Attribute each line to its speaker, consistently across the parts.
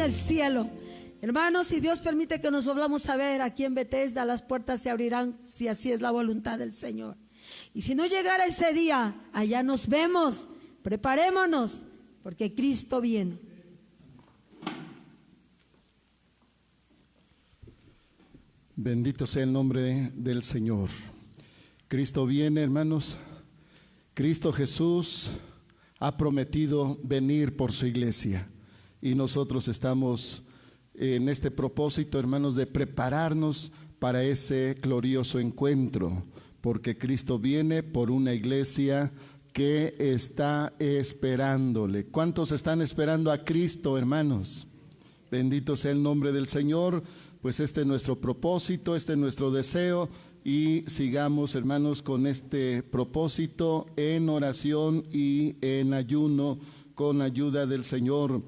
Speaker 1: el cielo. Hermanos, si Dios permite que nos volvamos a ver aquí en Bethesda, las puertas se abrirán si así es la voluntad del Señor. Y si no llegara ese día, allá nos vemos. Preparémonos, porque Cristo viene.
Speaker 2: Bendito sea el nombre del Señor. Cristo viene, hermanos. Cristo Jesús ha prometido venir por su iglesia. Y nosotros estamos en este propósito, hermanos, de prepararnos para ese glorioso encuentro, porque Cristo viene por una iglesia que está esperándole. ¿Cuántos están esperando a Cristo, hermanos? Bendito sea el nombre del Señor. Pues este es nuestro propósito, este es nuestro deseo, y sigamos, hermanos, con este propósito en oración y en ayuno con ayuda del Señor.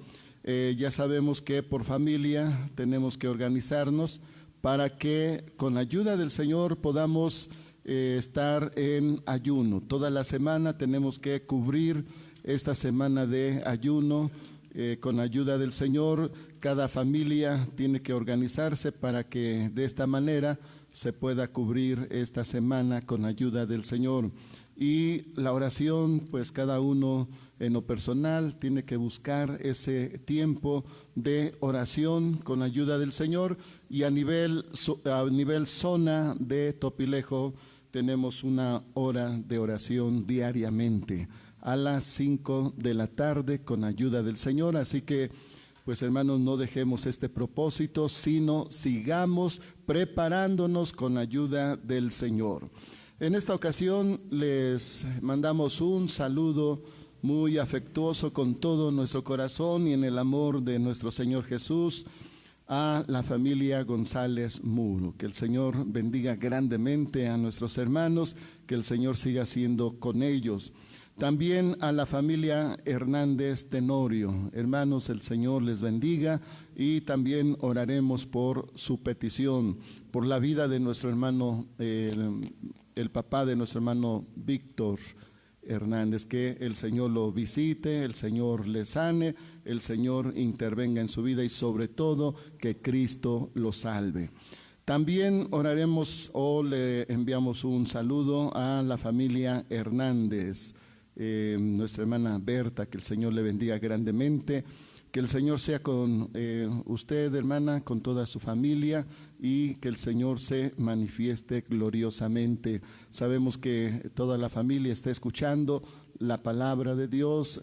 Speaker 2: Ya sabemos que por familia tenemos que organizarnos para que con ayuda del Señor podamos estar en ayuno. Toda la semana tenemos que cubrir esta semana de ayuno con ayuda del Señor. Cada familia tiene que organizarse para que de esta manera se pueda cubrir esta semana con ayuda del Señor. Y la oración, pues cada uno en lo personal tiene que buscar ese tiempo de oración con ayuda del Señor. Y a nivel zona de Topilejo tenemos una hora de oración diariamente a las 5 de la tarde con ayuda del Señor. Así que, pues hermanos, no dejemos este propósito, sino sigamos preparándonos con ayuda del Señor. En esta ocasión les mandamos un saludo muy afectuoso con todo nuestro corazón y en el amor de nuestro Señor Jesús a la familia González Muro. Que el Señor bendiga grandemente a nuestros hermanos, que el Señor siga siendo con ellos. También a la familia Hernández Tenorio. Hermanos, el Señor les bendiga, y también oraremos por su petición, por la vida de nuestro hermano, el papá de nuestro hermano Víctor Hernández, que el Señor lo visite, el Señor le sane, el Señor intervenga en su vida y sobre todo que Cristo lo salve. También oraremos o le enviamos un saludo a la familia Hernández, nuestra hermana Berta, que el Señor le bendiga grandemente, que el Señor sea con usted, hermana, con toda su familia, y que el Señor se manifieste gloriosamente. Sabemos que toda la familia está escuchando la palabra de Dios,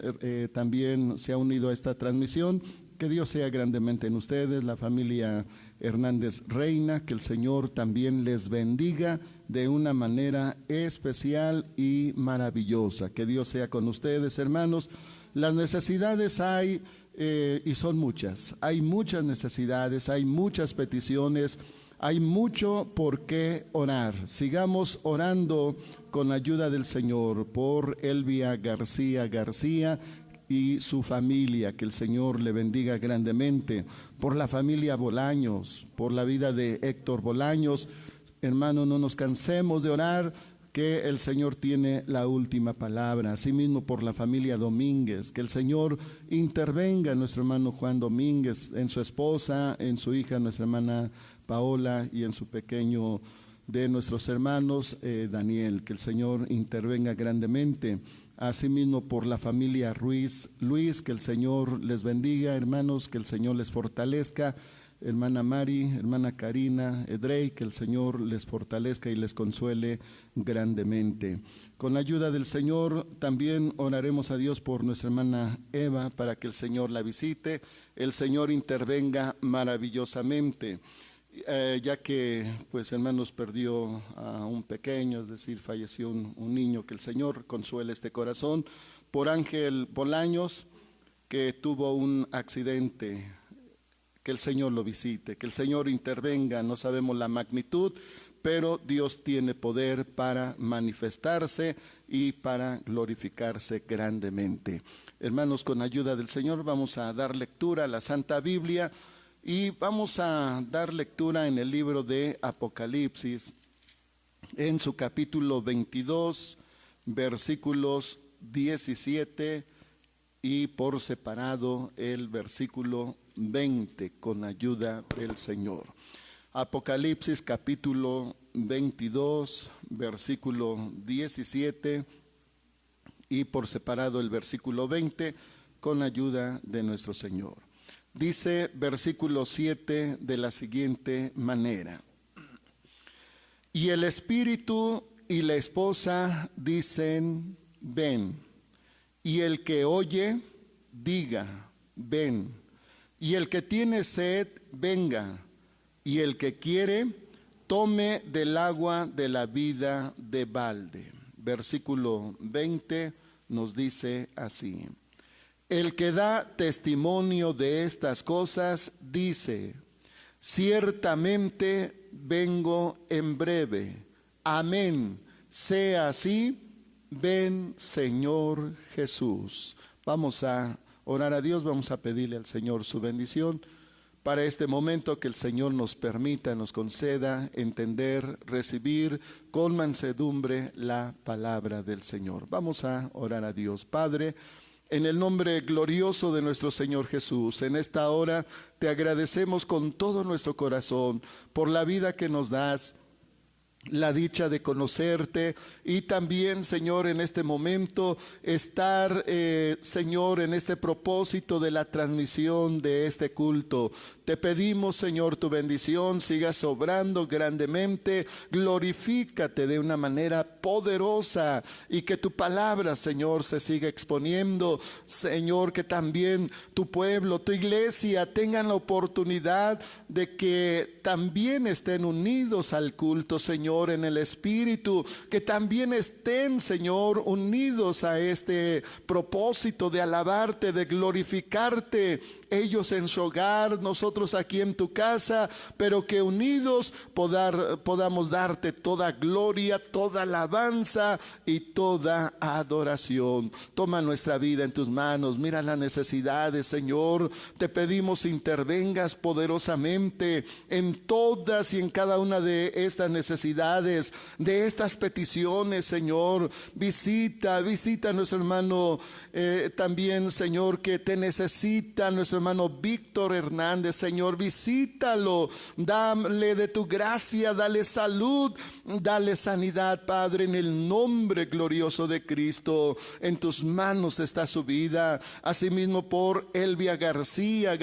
Speaker 2: también se ha unido a esta transmisión. Que Dios sea grandemente en ustedes, la familia Hernández Reina, que el Señor también les bendiga de una manera especial y maravillosa. Que Dios sea con ustedes, hermanos. Las necesidades hay y son muchas. Hay muchas necesidades, hay muchas peticiones, hay mucho por qué orar. Sigamos orando con ayuda del Señor por Elvia García y su familia, que el Señor le bendiga grandemente, por la familia Bolaños, por la vida de Héctor Bolaños. Hermano, no nos cansemos de orar, que el Señor tiene la última palabra. Asimismo por la familia Domínguez, que el Señor intervenga en nuestro hermano Juan Domínguez, en su esposa, en su hija, nuestra hermana Paola, y en su pequeño de nuestros hermanos Daniel, que el Señor intervenga grandemente. Asimismo por la familia Luis, que el Señor les bendiga, hermanos, que el Señor les fortalezca. Hermana Mari, hermana Karina, Edrey, que el Señor les fortalezca y les consuele grandemente. Con la ayuda del Señor también oraremos a Dios por nuestra hermana Eva, para que el Señor la visite, el Señor intervenga maravillosamente. Ya que, pues hermanos, perdió a un pequeño, es decir, falleció un niño, que el Señor consuele este corazón. Por Ángel Bolaños, que tuvo un accidente, que el Señor lo visite, que el Señor intervenga. No sabemos la magnitud, pero Dios tiene poder para manifestarse y para glorificarse grandemente. Hermanos, con ayuda del Señor vamos a dar lectura a la Santa Biblia. Y vamos a dar lectura en el libro de Apocalipsis, en su capítulo 22, versículos 17 y por separado el versículo 20 con ayuda del Señor. Apocalipsis capítulo 22, versículo 17 y por separado el versículo 20 con ayuda de nuestro Señor. Dice versículo 7 de la siguiente manera: y el Espíritu y la esposa dicen, ven. Y el que oye, diga, ven. Y el que tiene sed, venga. Y el que quiere, tome del agua de la vida de balde. Versículo 20 nos dice así: el que da testimonio de estas cosas dice, ciertamente vengo en breve. Amén. Sea así. Ven, Señor Jesús. Vamos a orar a Dios, vamos a pedirle al Señor su bendición para este momento, que el Señor nos permita, nos conceda entender, recibir con mansedumbre la palabra del Señor. Vamos a orar a Dios. Padre, en el nombre glorioso de nuestro Señor Jesús, en esta hora te agradecemos con todo nuestro corazón por la vida que nos das, la dicha de conocerte, y también, Señor, en este momento estar, Señor, en este propósito de la transmisión de este culto. Te pedimos, Señor, tu bendición, sigas obrando grandemente, glorifícate de una manera poderosa, y que tu palabra, Señor, se siga exponiendo. Señor, que también tu pueblo, tu iglesia tengan la oportunidad de que también estén unidos al culto, Señor, en el Espíritu, que también estén, Señor, unidos a este propósito de alabarte, de glorificarte, ellos en su hogar, nosotros aquí en tu casa, pero que unidos podamos darte toda gloria, toda alabanza y toda adoración. Toma nuestra vida en tus manos, mira las necesidades, Señor, te pedimos intervengas poderosamente en todas y en cada una de estas necesidades, de estas peticiones, Señor. Visita a nuestro hermano también, Señor, que te necesita, nuestro hermano Víctor Hernández, Señor, visítalo, dale de tu gracia, dale salud, dale sanidad, Padre, en el nombre glorioso de Cristo. En tus manos está su vida. Asimismo por Elvia García,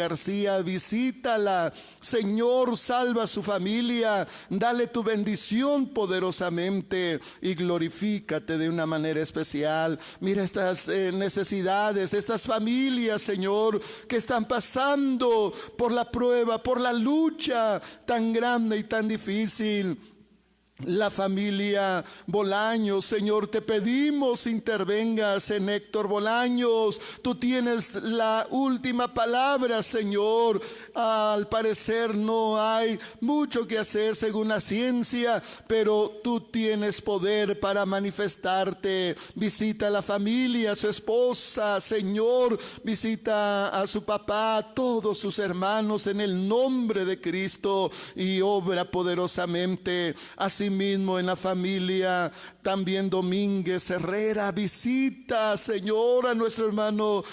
Speaker 2: visítala, Señor, salva a su familia, dale tu bendición poderosamente y glorifícate de una manera especial. Mira estas necesidades, estas familias, Señor, que están pasando por la prueba, por la lucha tan grande y tan difícil. La familia Bolaños, Señor, te pedimos intervengas en Héctor Bolaños. Tú tienes la última palabra, Señor. Al parecer no hay mucho que hacer según la ciencia, pero tú tienes poder para manifestarte. Visita a la familia, a su esposa, Señor. Visita a su papá, a todos sus hermanos en el nombre de Cristo, y obra poderosamente. Así mismo en la familia también Domínguez Herrera, visita, Señor, a nuestro hermano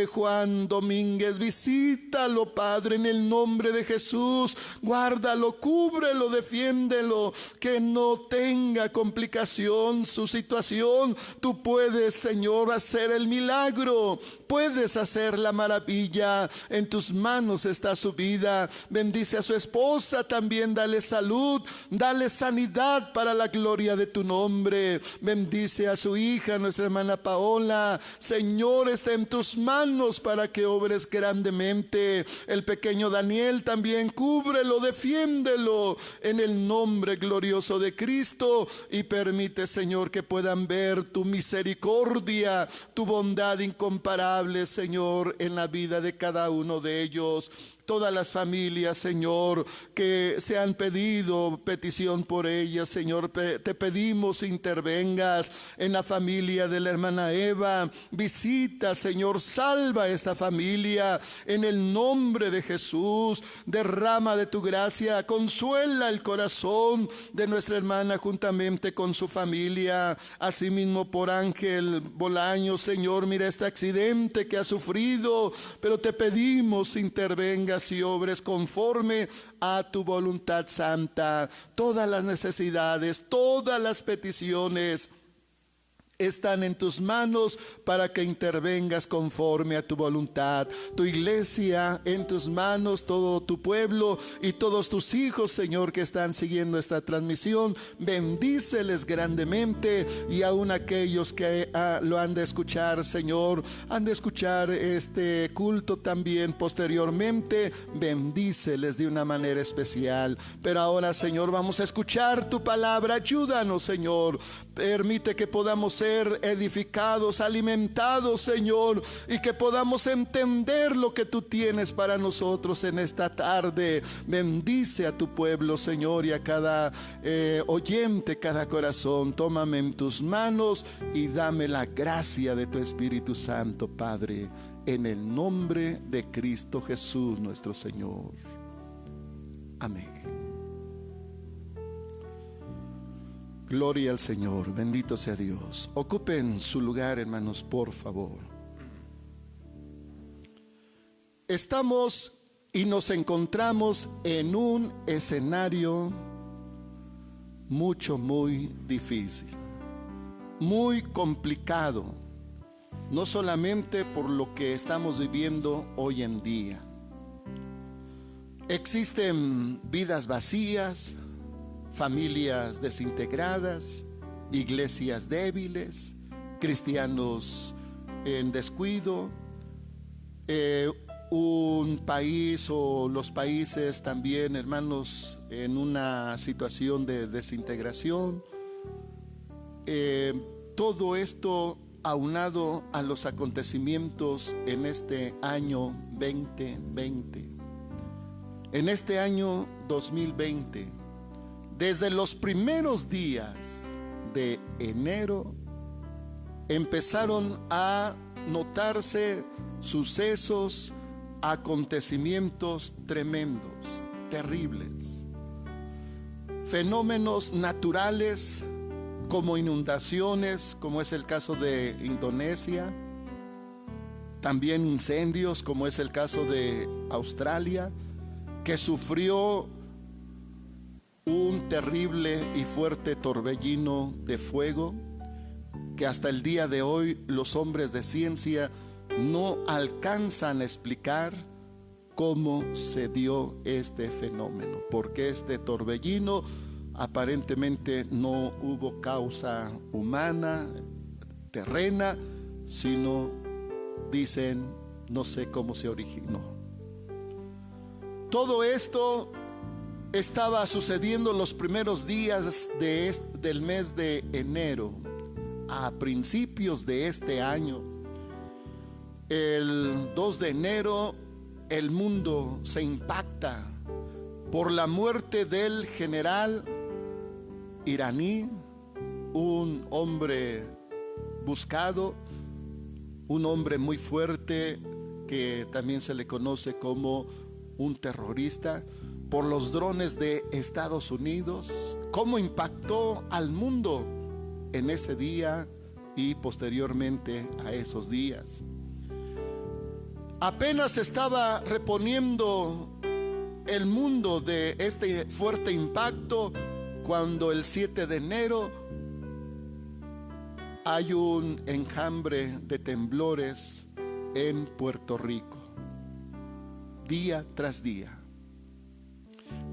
Speaker 2: Juan Domínguez, visítalo, Padre, en el nombre de Jesús. Guárdalo, cúbrelo, defiéndelo, que no tenga complicación su situación. Tú puedes, Señor, hacer el milagro, puedes hacer la maravilla. En tus manos está su vida. Bendice a su esposa también, dale salud, dale sanidad para la gloria de tu nombre. Bendice a su hija, nuestra hermana Paola. Señor, está en tus manos para que obres grandemente. El pequeño Daniel también, cúbrelo, defiéndelo en el nombre glorioso de Cristo, y permite, Señor, que puedan ver tu misericordia, tu bondad incomparable, Señor, en la vida de cada uno de ellos. Todas las familias, Señor, que se han pedido petición por ellas, Señor, te pedimos intervengas en la familia de la hermana Eva. Visita, Señor, salva esta familia en el nombre de Jesús. Derrama de tu gracia, consuela el corazón de nuestra hermana juntamente con su familia. Asimismo por Ángel Bolaño, Señor, mira este accidente que ha sufrido, pero te pedimos intervenga, hagas y obres conforme a tu voluntad santa. Todas las necesidades, todas las peticiones están en tus manos para que intervengas conforme a tu voluntad. Tu iglesia en tus manos, todo tu pueblo y todos tus hijos, Señor, que están siguiendo esta transmisión, bendíceles grandemente, y aún aquellos que lo han de escuchar, Señor, han de escuchar este culto también posteriormente, bendíceles de una manera especial. Pero ahora, Señor, vamos a escuchar tu palabra. Ayúdanos, Señor, permite que podamos ser edificados, alimentados, Señor, y que podamos entender lo que tú tienes para nosotros en esta tarde. Bendice a tu pueblo, Señor, y a cada oyente, cada corazón. Tómame en tus manos y dame la gracia de tu Espíritu Santo, Padre, en el nombre de Cristo Jesús nuestro Señor. Amén. Gloria al Señor, bendito sea Dios. Ocupen su lugar, hermanos, por favor. Estamos y nos encontramos en un escenario muy difícil, muy complicado, no solamente por lo que estamos viviendo hoy en día. Existen vidas vacías, familias desintegradas, iglesias débiles, cristianos en descuido, un país o los países también, hermanos, en una situación de desintegración. Todo esto aunado a los acontecimientos en este año 2020. En este año 2020, desde los primeros días de enero, empezaron a notarse sucesos, acontecimientos tremendos, terribles. Fenómenos naturales como inundaciones, como es el caso de Indonesia. También incendios, como es el caso de Australia, que sufrió un terrible y fuerte torbellino de fuego que hasta el día de hoy los hombres de ciencia no alcanzan a explicar cómo se dio este fenómeno, porque este torbellino aparentemente no hubo causa humana, terrena, sino, dicen, no sé cómo se originó. Todo esto estaba sucediendo los primeros días del mes de enero. A principios de este año, el 2 de enero, el mundo se impacta por la muerte del general iraní, un hombre buscado, un hombre muy fuerte que también se le conoce como un terrorista, por los drones de Estados Unidos. Cómo impactó al mundo en ese día y posteriormente a esos días. Apenas estaba reponiendo el mundo de este fuerte impacto cuando el 7 de enero hay un enjambre de temblores en Puerto Rico, día tras día.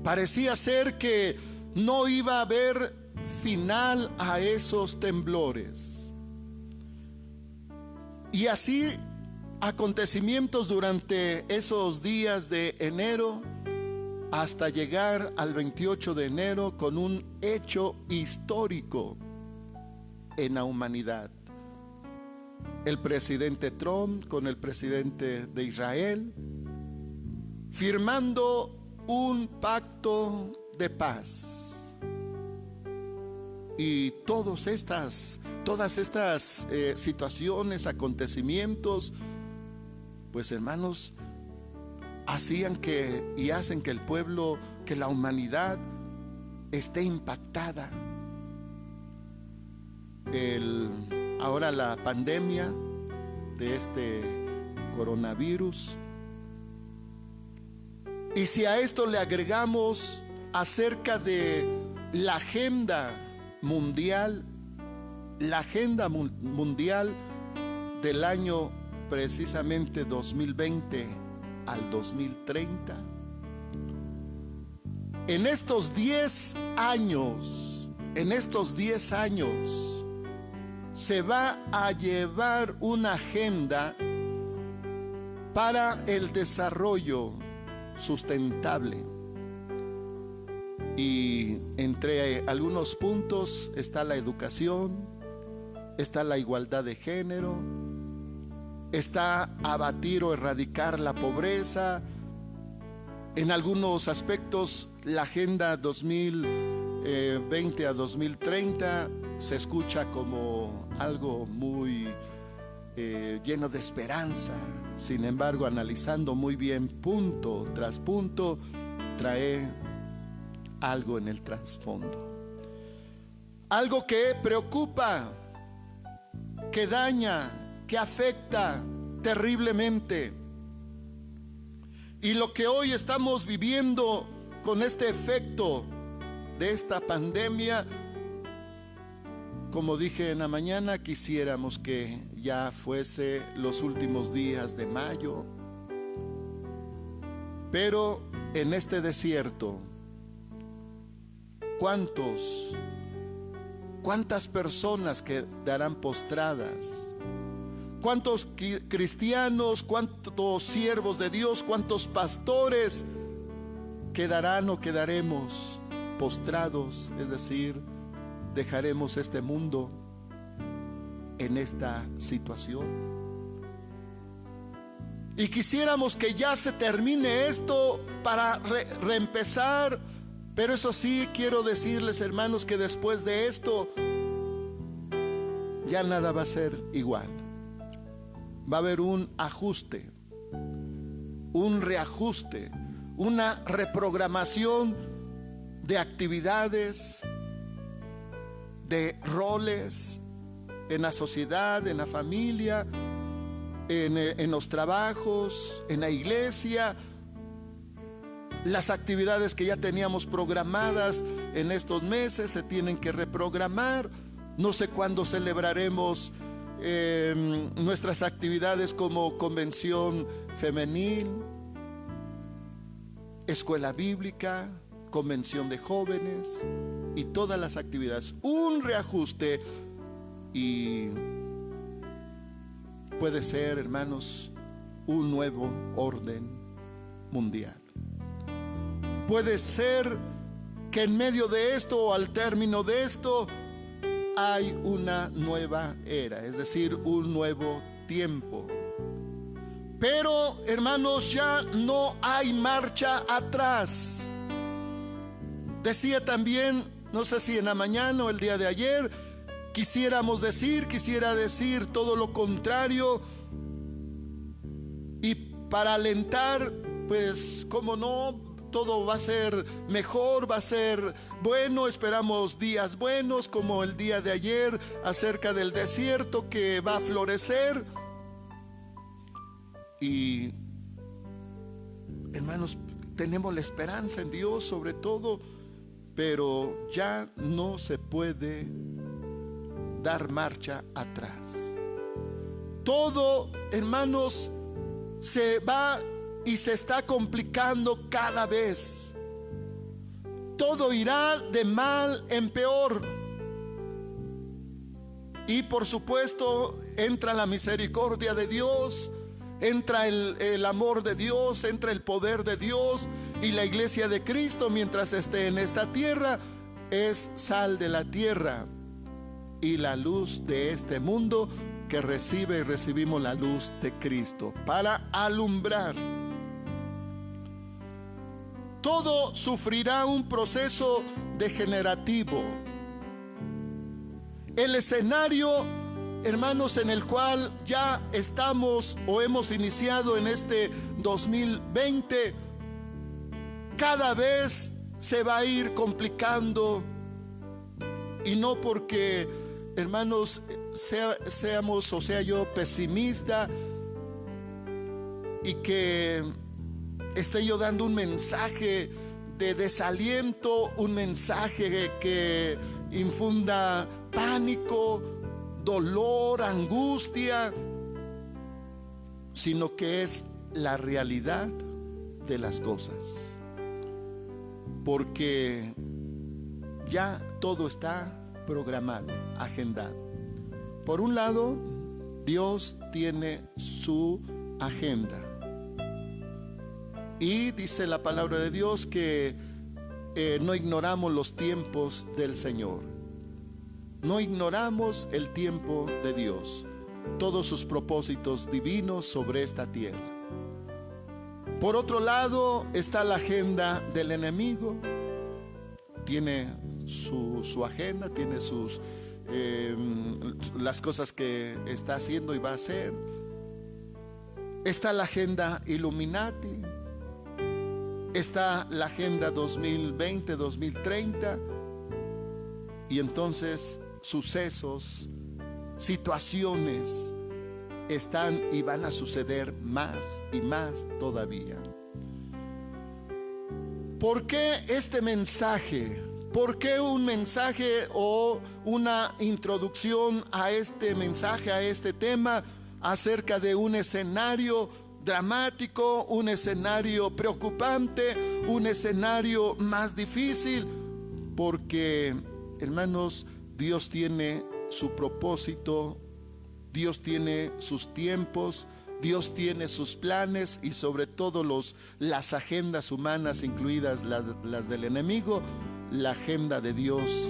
Speaker 2: Parecía ser que no iba a haber final a esos temblores. Y así acontecimientos durante esos días de enero hasta llegar al 28 de enero con un hecho histórico en la humanidad. El presidente Trump con el presidente de Israel firmando un pacto de paz. Y todas estas situaciones, acontecimientos, pues hermanos, hacían y hacen que el pueblo, que la humanidad esté impactada. Ahora la pandemia de este coronavirus Y si a esto le agregamos acerca de la agenda mundial, del año precisamente 2020 al 2030, en estos 10 años, se va a llevar una agenda para el desarrollo sustentable. Y entre algunos puntos está la educación, está la igualdad de género, está abatir o erradicar la pobreza. En algunos aspectos, la agenda 2020 a 2030 se escucha como algo muy lleno de esperanza. Sin embargo, analizando muy bien punto tras punto, trae algo en el trasfondo, algo que preocupa, que daña, que afecta terriblemente. Y lo que hoy estamos viviendo con este efecto de esta pandemia, como dije en la mañana, quisiéramos que ya fuese los últimos días de mayo. Pero en este desierto, ¿cuántas personas quedarán postradas? ¿Cuántos cristianos, cuántos siervos de Dios, cuántos pastores quedarán o quedaremos postrados? Es decir, dejaremos este mundo en esta situación. Y quisiéramos que ya se termine esto para reempezar. Pero eso sí, quiero decirles, hermanos, que después de esto ya nada va a ser igual. Va a haber un ajuste, un reajuste, una reprogramación de actividades, de roles en la sociedad, en la familia, en los trabajos, en la iglesia. Las actividades que ya teníamos programadas en estos meses se tienen que reprogramar. No sé cuándo celebraremos nuestras actividades como convención femenil, escuela bíblica, convención de jóvenes y todas las actividades. Un reajuste, y puede ser, hermanos, un nuevo orden mundial. Puede ser que en medio de esto o al término de esto hay una nueva era, es decir, un nuevo tiempo. Pero, hermanos, ya no hay marcha atrás. Decía también, no sé si en la mañana o el día de ayer, quisiera decir todo lo contrario. Y para alentar, pues, cómo no, todo va a ser mejor, va a ser bueno. Esperamos días buenos, como el día de ayer acerca del desierto que va a florecer. Y, hermanos, tenemos la esperanza en Dios sobre todo, pero ya no se puede dar marcha atrás. Todo, hermanos, se va y se está complicando cada vez. Todo irá de mal en peor. Y por supuesto entra la misericordia de Dios, entra el amor de Dios, entra el poder de Dios. Y la iglesia de Cristo, mientras esté en esta tierra, es sal de la tierra y la luz de este mundo, que recibimos la luz de Cristo para alumbrar. Todo sufrirá un proceso degenerativo. El escenario, hermanos, en el cual ya estamos o hemos iniciado en este 2020, cada vez se va a ir complicando. Y no porque, hermanos, sea yo pesimista y que esté yo dando un mensaje de desaliento, un mensaje que infunda pánico, dolor, angustia, sino que es la realidad de las cosas, porque ya todo está programado, agendado. Por un lado, Dios tiene su agenda, y dice la palabra de Dios que no ignoramos los tiempos del Señor, no ignoramos el tiempo de Dios, todos sus propósitos divinos sobre esta tierra. Por otro lado está la agenda del enemigo. Tiene su agenda, tiene las cosas que está haciendo y va a hacer. Está la agenda Illuminati, está la agenda 2020, 2030, y entonces sucesos, situaciones están y van a suceder más y más todavía. ¿Por qué este mensaje? ¿Por qué un mensaje o una introducción a este mensaje, a este tema acerca de un escenario dramático, un escenario preocupante, un escenario más difícil? Porque, hermanos, Dios tiene su propósito, Dios tiene sus tiempos, Dios tiene sus planes, y sobre todo las agendas humanas, incluidas las del enemigo. La agenda de Dios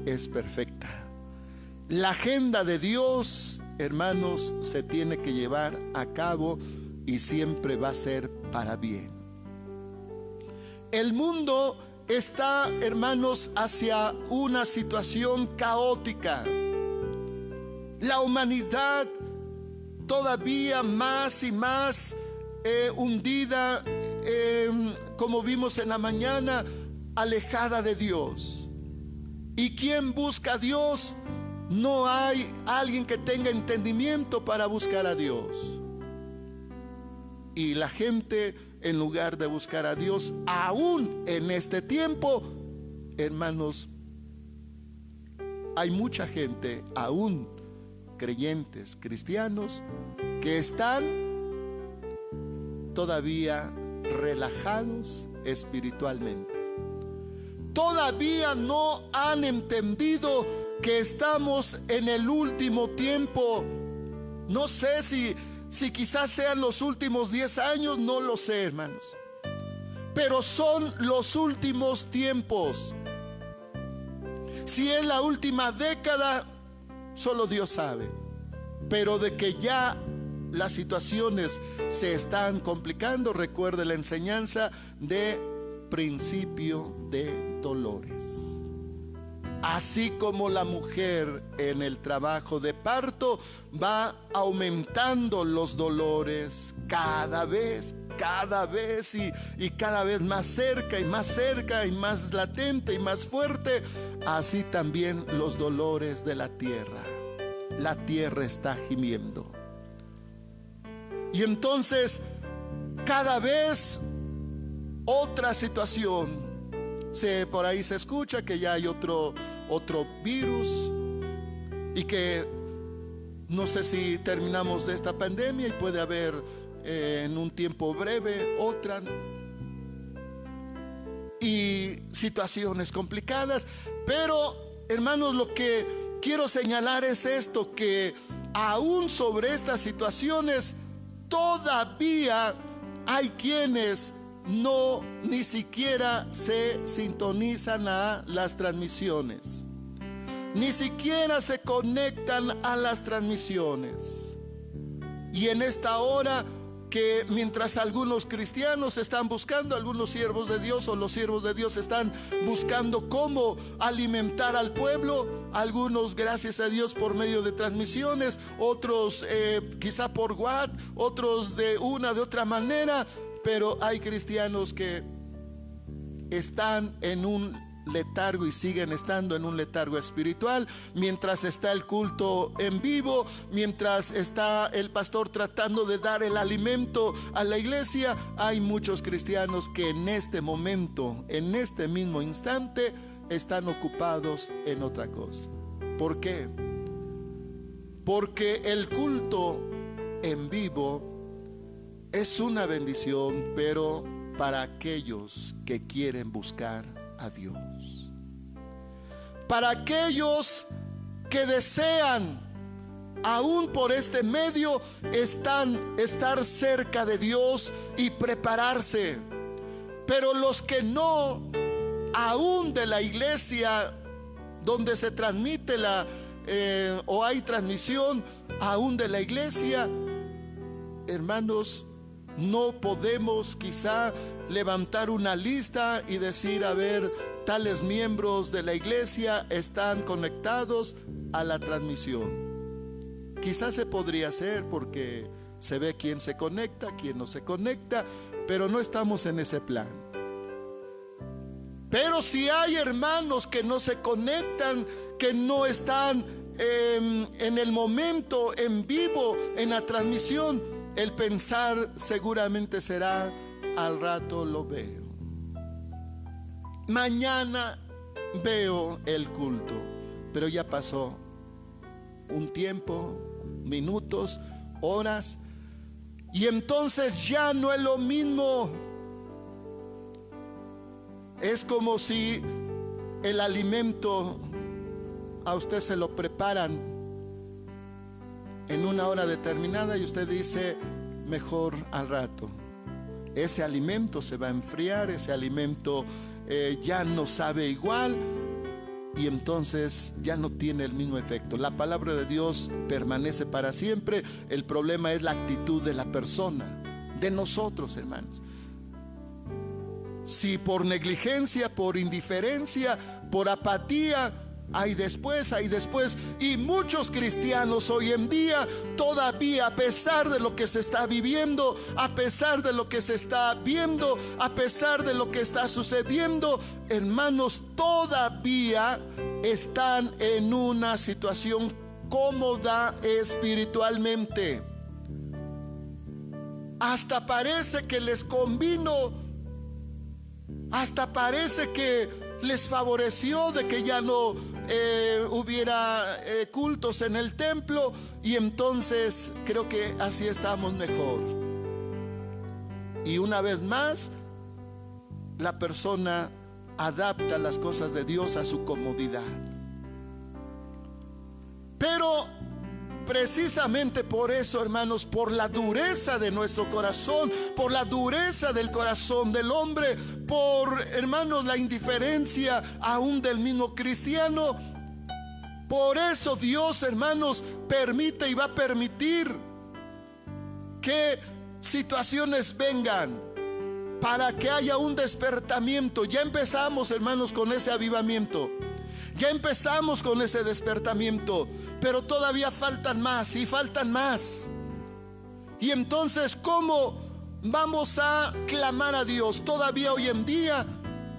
Speaker 2: es perfecta. La agenda de Dios, hermanos, se tiene que llevar a cabo y siempre va a ser para bien. El mundo está, hermanos, hacia una situación caótica. La humanidad todavía más y más hundida, como vimos en la mañana, alejada de Dios. ¿Y quién busca a Dios? No hay alguien que tenga entendimiento para buscar a Dios. Y la gente, en lugar de buscar a Dios, aún en este tiempo, hermanos, hay mucha gente, aún creyentes, cristianos, que están todavía relajados espiritualmente. Todavía no han entendido que estamos en el último tiempo. No sé si quizás sean los últimos 10 años, no lo sé, hermanos, pero son los últimos tiempos. Si es la última década, solo Dios sabe, pero de que ya las situaciones se están complicando, recuerde la enseñanza de principio de dolores. Así como la mujer en el trabajo de parto va aumentando los dolores cada vez y cada vez más cerca y más latente y más fuerte, así también los dolores de la tierra. La tierra está gimiendo. Y entonces cada vez otra situación. Por ahí se escucha que ya hay otro virus, y que no sé si terminamos de esta pandemia y puede haber en un tiempo breve otra, y situaciones complicadas. Pero, hermanos, lo que quiero señalar es esto, que aún sobre estas situaciones todavía hay quienes ni siquiera se sintonizan a las transmisiones, ni siquiera se conectan a las transmisiones. Y en esta hora, que mientras algunos cristianos están buscando, algunos siervos de Dios o los siervos de Dios están buscando cómo alimentar al pueblo, algunos, gracias a Dios, por medio de transmisiones, otros quizá por WhatsApp, otros de otra manera. Pero hay cristianos que están en un letargo y siguen estando en un letargo espiritual, mientras está el culto en vivo, mientras está el pastor tratando de dar el alimento a la iglesia. Hay muchos cristianos que en este momento, en este mismo instante, están ocupados en otra cosa. ¿Por qué? Porque el culto en vivo es una bendición, pero para aquellos que quieren buscar a Dios, para aquellos que desean, aún por este medio, estar cerca de Dios y prepararse. Pero los que no, aún de la iglesia donde se transmite o hay transmisión, aún de la iglesia, hermanos, no podemos quizá levantar una lista y decir, a ver, tales miembros de la iglesia están conectados a la transmisión. Quizás se podría hacer porque se ve quién se conecta, quién no se conecta, pero no estamos en ese plan. Pero si hay hermanos que no se conectan, que no están en el momento en vivo, en la transmisión, el pensar seguramente será, al rato lo veo, mañana veo el culto. Pero ya pasó un tiempo, minutos, horas, y entonces ya no es lo mismo. Es como si el alimento a usted se lo preparan en una hora determinada y usted dice, mejor al rato. Ese alimento se va a enfriar, ese alimento ya no sabe igual, y entonces ya no tiene el mismo efecto. La palabra de Dios permanece para siempre. El problema es la actitud de la persona, de nosotros, hermanos. Si por negligencia, por indiferencia, por apatía, hay después. Y muchos cristianos hoy en día todavía, a pesar de lo que se está viviendo, a pesar de lo que se está viendo, a pesar de lo que está sucediendo, hermanos, todavía están en una situación cómoda espiritualmente. Hasta parece que les convino, hasta parece que les favoreció de que ya no hubiera cultos en el templo, y entonces creo que así estamos mejor. Y una vez más, la persona adapta las cosas de Dios a su comodidad. Pero precisamente por eso, hermanos, por la dureza de nuestro corazón, por la dureza del corazón del hombre, por, hermanos, la indiferencia aún del mismo cristiano, por eso Dios, hermanos, permite y va a permitir que situaciones vengan para que haya un despertamiento. Ya empezamos, hermanos, con ese avivamiento. Ya empezamos con ese despertamiento, pero todavía faltan más y faltan más. Y entonces, ¿cómo vamos a clamar a Dios? Todavía hoy en día,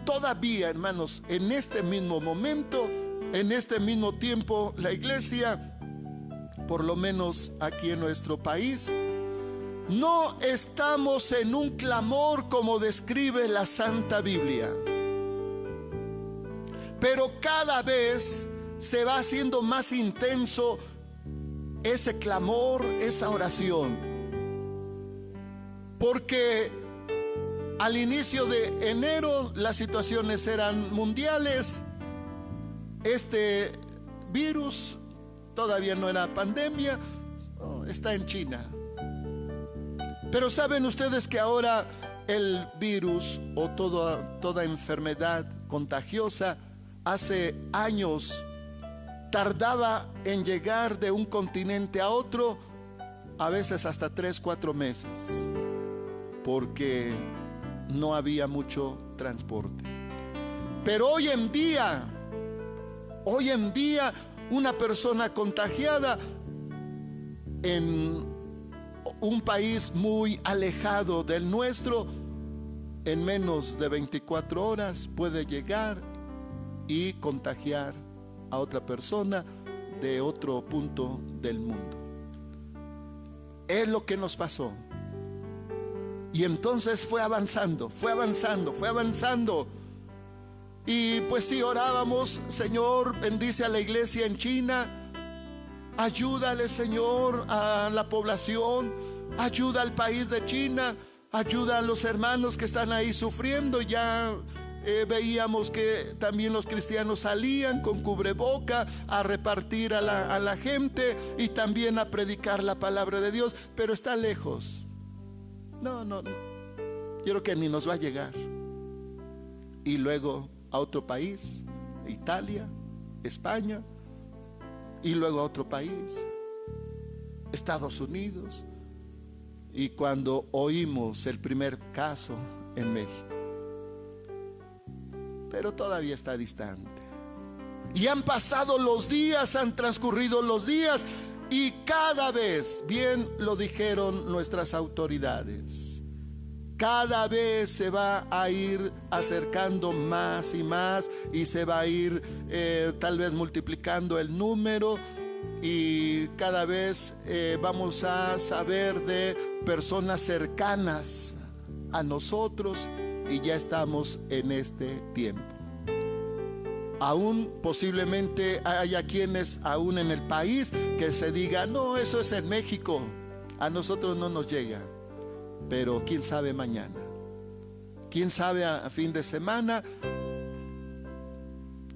Speaker 2: todavía, hermanos, en este mismo momento, en este mismo tiempo, la iglesia, por lo menos aquí en nuestro país, no estamos en un clamor como describe la Santa Biblia. Pero cada vez se va haciendo más intenso ese clamor, esa oración. Porque al inicio de enero las situaciones eran mundiales. Este virus todavía no era pandemia, está en China. Pero saben ustedes que ahora el virus o toda enfermedad contagiosa, hace años tardaba en llegar de un continente a otro, a veces hasta 3-4 meses, porque no había mucho transporte. Pero hoy en día, una persona contagiada en un país muy alejado del nuestro, en menos de 24 horas puede llegar y contagiar a otra persona de otro punto del mundo. Es lo que nos pasó. Y entonces fue avanzando. Y pues sí, orábamos: Señor, bendice a la iglesia en China, ayúdale, Señor, a la población, ayuda al país de China, ayuda a los hermanos que están ahí sufriendo. Ya veíamos que también los cristianos salían con cubreboca a repartir a la gente y también a predicar la palabra de Dios, pero está lejos. No, yo creo que ni nos va a llegar. Y luego a otro país, Italia, España, y luego a otro país, Estados Unidos. Y cuando oímos el primer caso en México, pero todavía está distante. Y han pasado los días, han transcurrido los días, y cada vez, bien lo dijeron nuestras autoridades, cada vez se va a ir acercando más y más, y se va a ir tal vez multiplicando el número, y cada vez vamos a saber de personas cercanas a nosotros, y ya estamos en este tiempo. Aún posiblemente haya quienes aún en el país que se diga: no, eso es en México, a nosotros no nos llega. Pero quién sabe mañana, quién sabe a fin de semana.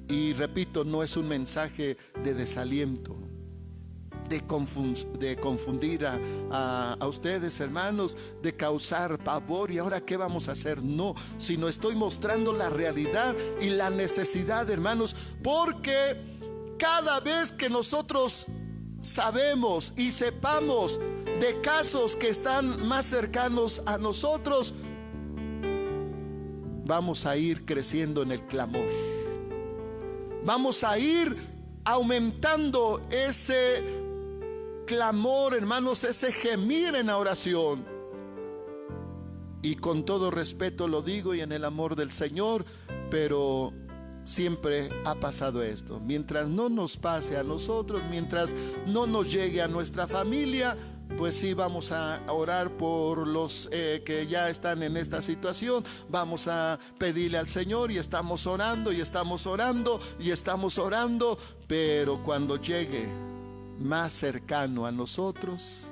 Speaker 2: Y repito, no es un mensaje de desaliento, de confundir a ustedes, hermanos, de causar pavor. ¿Y ahora qué vamos a hacer? No, sino estoy mostrando la realidad y la necesidad, hermanos, porque cada vez que nosotros sabemos y sepamos de casos que están más cercanos a nosotros, vamos a ir creciendo en el clamor, vamos a ir aumentando ese clamor, hermanos, ese gemir en la oración. Y con todo respeto lo digo y en el amor del Señor, pero siempre ha pasado esto. Mientras no nos pase a nosotros, mientras no nos llegue a nuestra familia, pues sí, vamos a orar por los que ya están en esta situación. Vamos a pedirle al Señor, y estamos orando, y estamos orando, y estamos orando. Pero cuando llegue más cercano a nosotros,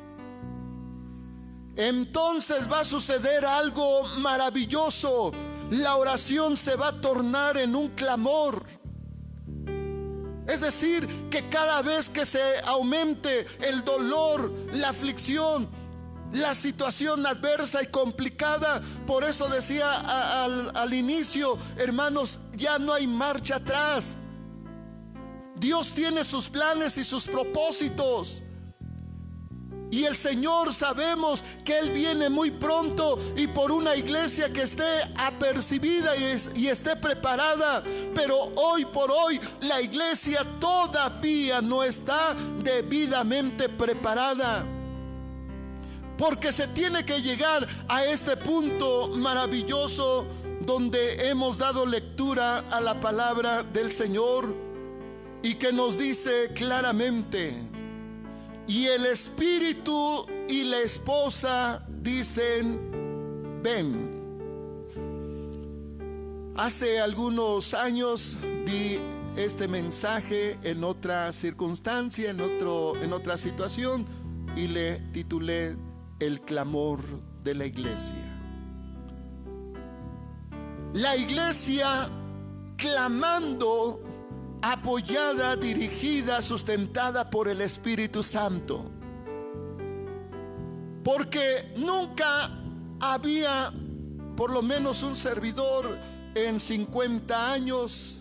Speaker 2: entonces va a suceder algo maravilloso. La oración se va a tornar en un clamor. Es decir, que cada vez que se aumente el dolor, la aflicción, la situación adversa y complicada, por eso decía al inicio, hermanos, ya no hay marcha atrás. Dios tiene sus planes y sus propósitos. Y el Señor, sabemos que Él viene muy pronto, y por una iglesia que esté apercibida y esté preparada. Pero hoy por hoy la iglesia todavía no está debidamente preparada, porque se tiene que llegar a este punto maravilloso donde hemos dado lectura a la palabra del Señor, y que nos dice claramente: y el espíritu y la esposa dicen: ven. Hace algunos años di este mensaje en otra circunstancia, en otra situación, y le titulé: el clamor de la iglesia. La iglesia clamando, apoyada, dirigida, sustentada por el Espíritu Santo. Porque nunca había, por lo menos un servidor en 50 años,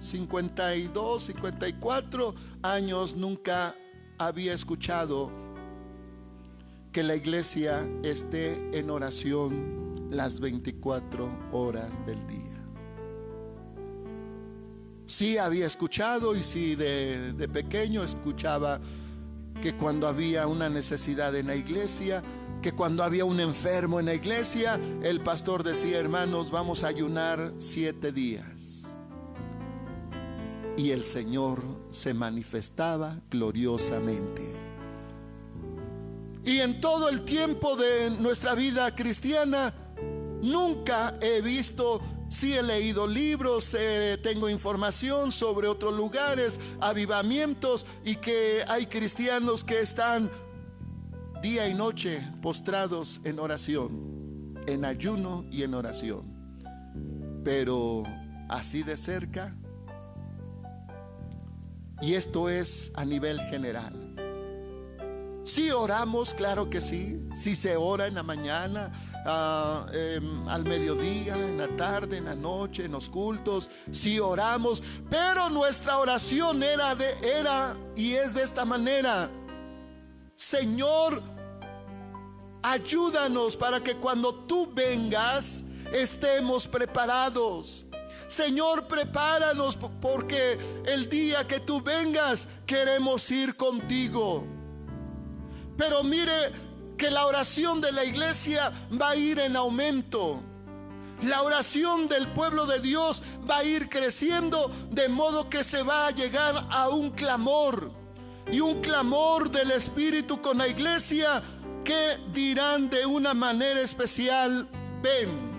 Speaker 2: 52, 54 años, nunca había escuchado que la iglesia esté en oración las 24 horas del día. Sí había escuchado, y sí de pequeño escuchaba que cuando había una necesidad en la iglesia, que cuando había un enfermo en la iglesia, el pastor decía: hermanos, vamos a ayunar 7 días. y el Señor se manifestaba gloriosamente. Y en todo el tiempo de nuestra vida cristiana, nunca he visto, sí he leído libros, tengo información sobre otros lugares, avivamientos, y que hay cristianos que están día y noche postrados en oración, en ayuno y en oración. Pero así de cerca, y esto es a nivel general. Si oramos, claro que sí. Si se ora en la mañana, al mediodía, en la tarde, en la noche, en los cultos, si oramos. Pero nuestra oración era y es de esta manera: Señor, ayúdanos para que cuando tú vengas estemos preparados. Señor, prepáranos, porque el día que tú vengas queremos ir contigo. Pero mire que la oración de la iglesia va a ir en aumento. La oración del pueblo de Dios va a ir creciendo, de modo que se va a llegar a un clamor, y un clamor del Espíritu con la iglesia, que dirán de una manera especial: ven.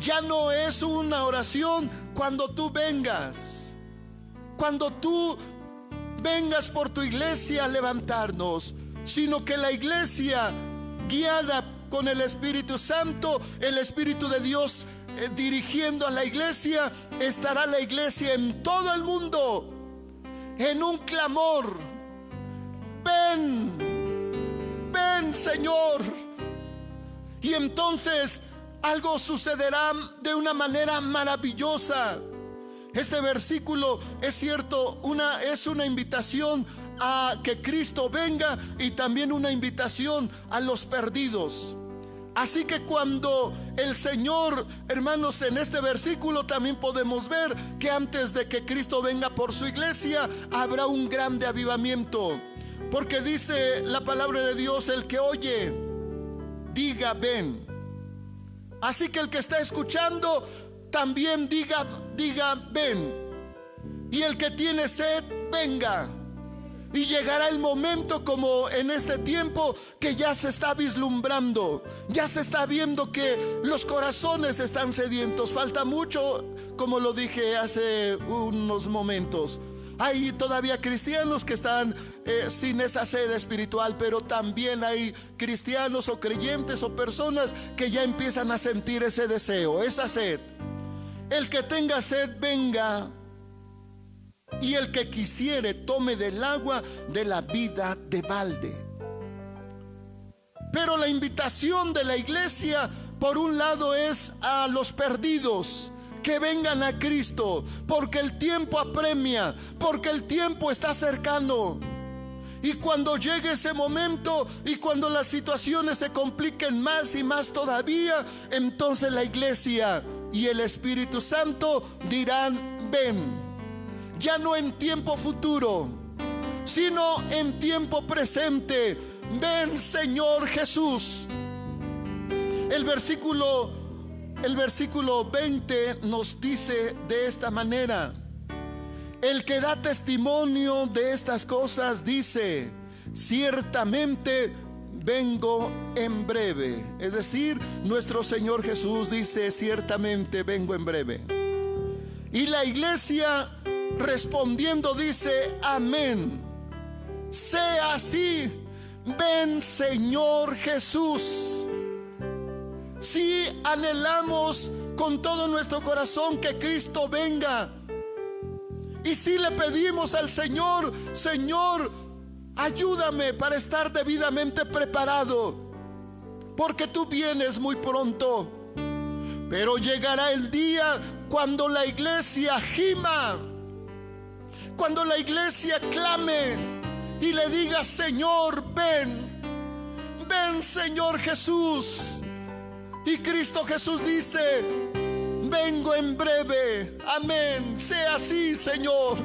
Speaker 2: Ya no es una oración cuando tú vengas, cuando tú vengas por tu iglesia a levantarnos, sino que la iglesia, guiada con el Espíritu Santo, el Espíritu de Dios dirigiendo a la iglesia, estará la iglesia en todo el mundo en un clamor: ven, ven, Señor. Y entonces algo sucederá de una manera maravillosa. Este versículo, es cierto, es una invitación a que Cristo venga, y también una invitación a los perdidos. Así que cuando el Señor, hermanos, en este versículo también podemos ver que antes de que Cristo venga por su iglesia, habrá un grande avivamiento. Porque dice la palabra de Dios: el que oye, diga ven. Así que el que está escuchando también diga ven. Y el que tiene sed, venga. Y llegará el momento, como en este tiempo, que ya se está vislumbrando, ya se está viendo que los corazones están sedientos. Falta mucho, como lo dije hace unos momentos. Hay todavía cristianos que están sin esa sed espiritual, pero también hay cristianos o creyentes o personas que ya empiezan a sentir ese deseo, esa sed. El que tenga sed, venga, y el que quisiere tome del agua de la vida de balde. Pero la invitación de la iglesia, por un lado, es a los perdidos, que vengan a Cristo, porque el tiempo apremia, porque el tiempo está cercano. Y cuando llegue ese momento, y cuando las situaciones se compliquen más y más todavía, entonces la iglesia y el Espíritu Santo dirán ven. Ya no en tiempo futuro, sino en tiempo presente. Ven, Señor Jesús. El versículo 20 nos dice de esta manera: el que da testimonio de estas cosas dice: ciertamente vengo en breve. Es decir, nuestro Señor Jesús dice: ciertamente vengo en breve. Y la iglesia respondiendo dice: amén, sea así. Ven, Señor Jesús. Si anhelamos con todo nuestro corazón que Cristo venga, y si le pedimos al Señor: Señor, ayúdame para estar debidamente preparado, porque tú vienes muy pronto. Pero llegará el día cuando la iglesia gima, cuando la iglesia clame y le diga: Señor, ven, ven, Señor Jesús. Y Cristo Jesús dice: vengo en breve. Amén, sea así, Señor.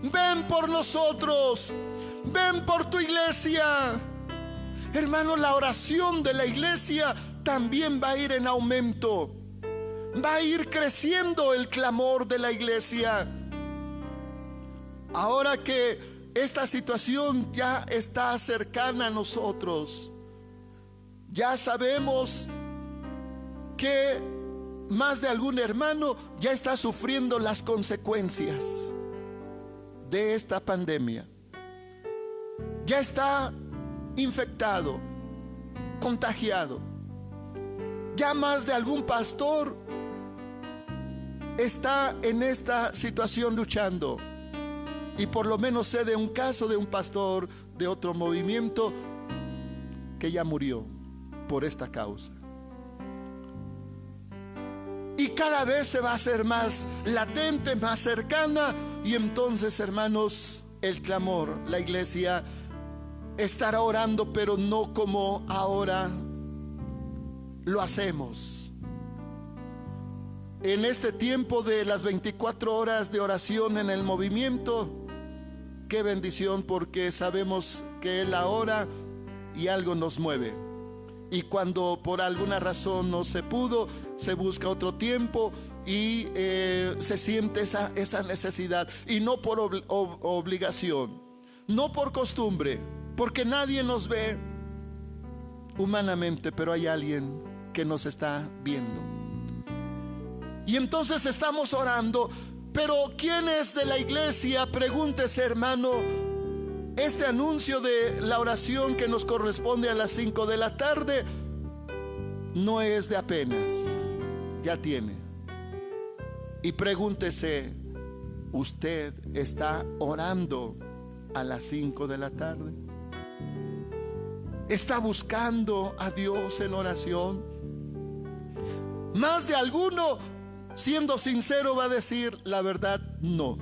Speaker 2: Ven por nosotros, ven por tu iglesia. Hermano, la oración de la iglesia también va a ir en aumento. Va a ir creciendo el clamor de la iglesia. ahora que esta situación ya está cercana a nosotros, ya sabemos que más de algún hermano ya está sufriendo las consecuencias de esta pandemia. Ya está infectado, contagiado. Ya más de algún pastor está en esta situación luchando. Y por lo menos sé de un caso de un pastor de otro movimiento que ya murió por esta causa. Y cada vez se va a hacer más latente, más cercana. Y entonces, hermanos, el clamor, la iglesia estará orando, pero no como ahora lo hacemos. En este tiempo de las 24 horas de oración en el movimiento, qué bendición, porque sabemos que Él ora y algo nos mueve. Y cuando por alguna razón no se pudo, se busca otro tiempo y se siente esa necesidad. Y no por obligación, no por costumbre, porque nadie nos ve humanamente, pero hay alguien que nos está viendo. Y entonces estamos orando. Pero ¿quiénes de la iglesia? Pregúntese, hermano. Este anuncio de la oración que nos corresponde a las 5 de la tarde no es de apenas, ya tiene. Y pregúntese, ¿usted está orando a las 5 de la tarde? ¿Está buscando a Dios en oración? Más de alguno, siendo sincero, va a decir la verdad, no.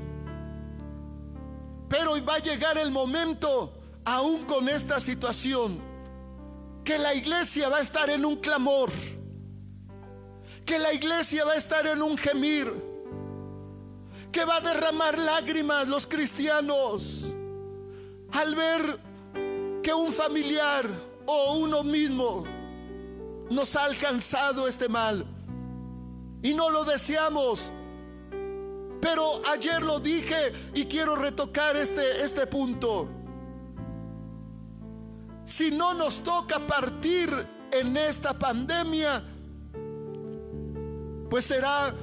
Speaker 2: Pero va a llegar el momento, aún con esta situación, que la iglesia va a estar en un clamor, que la iglesia va a estar en un gemir, que va a derramar lágrimas los cristianos al ver que un familiar o uno mismo nos ha alcanzado este mal y no lo deseamos. Pero ayer lo dije y quiero retocar este punto. Si no nos toca partir en esta pandemia, pues será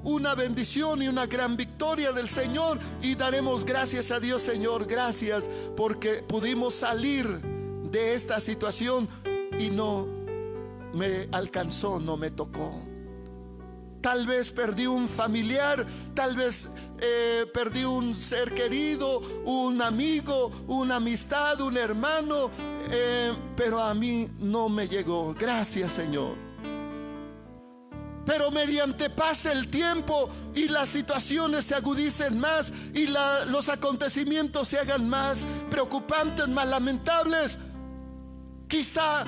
Speaker 2: una bendición y una gran victoria del Señor, y daremos gracias a Dios. Señor, gracias porque pudimos salir de esta situación y no me alcanzó, no me tocó. Tal vez perdí un familiar, tal vez perdí un ser querido, un amigo, una amistad, un hermano, pero a mí no me llegó. Gracias, Señor. Pero mediante pase el tiempo y las situaciones se agudicen más y los acontecimientos se hagan más preocupantes, más lamentables, quizá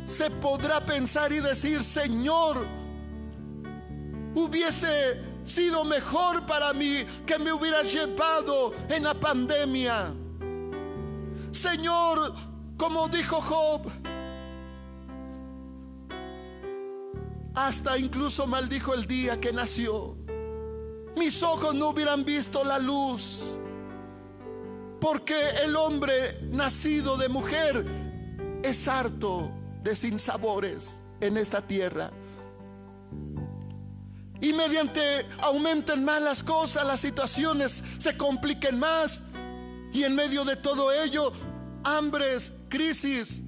Speaker 2: se podrá pensar y decir: Señor, hubiese sido mejor para mí que me hubiera llevado en la pandemia. Señor, como dijo Job, hasta incluso maldijo el día que nació. Mis ojos no hubieran visto la luz, porque el hombre nacido de mujer es harto de sinsabores en esta tierra. Y mediante aumenten más las cosas, las situaciones se compliquen más, y en medio de todo ello, hambres, crisis,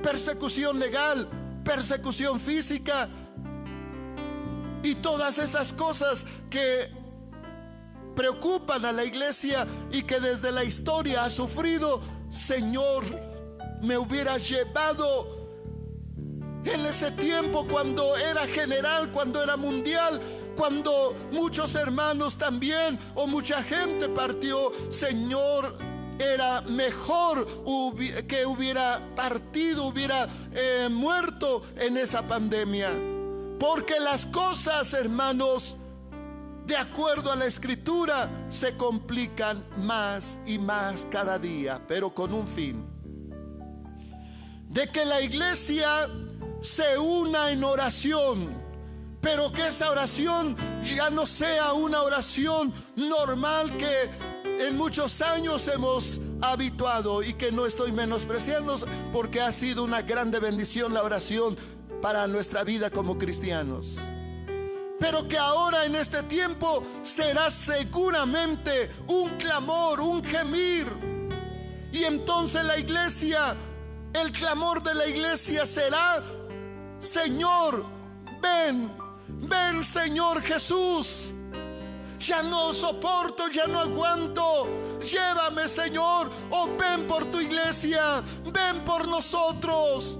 Speaker 2: persecución legal, persecución física y todas esas cosas que preocupan a la iglesia y que desde la historia ha sufrido. Señor, me hubiera llevado en ese tiempo cuando era general, cuando era mundial, cuando muchos hermanos también o mucha gente partió. Señor, era mejor que hubiera partido, hubiera muerto en esa pandemia. Porque las cosas, hermanos, de acuerdo a la Escritura, se complican más y más cada día, pero con un fin: de que la iglesia se una en oración, pero que esa oración ya no sea una oración normal que en muchos años hemos habituado, y que no estoy menospreciando, porque ha sido una grande bendición la oración para nuestra vida como cristianos, pero que ahora en este tiempo será seguramente un clamor, un gemir. Y entonces la iglesia, el clamor de la iglesia será: Señor, ven, ven Señor Jesús. Ya no soporto, ya no aguanto. Llévame, Señor. Oh, ven por tu iglesia, ven por nosotros.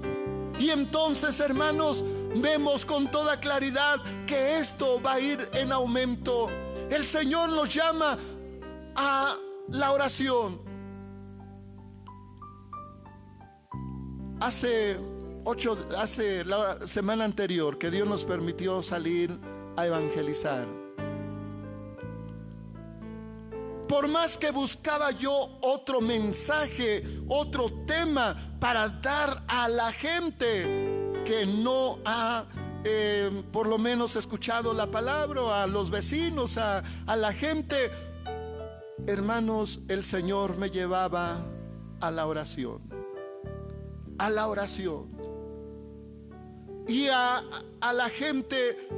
Speaker 2: Y entonces, hermanos, vemos con toda claridad que esto va a ir en aumento. El Señor nos llama a la oración. Hace la semana anterior que Dios nos permitió salir a evangelizar, por más que buscaba yo otro mensaje, otro tema para dar a la gente que no ha por lo menos escuchado la palabra, a los vecinos, a la gente, hermanos, el Señor me llevaba a la oración, a la oración. Y a la gente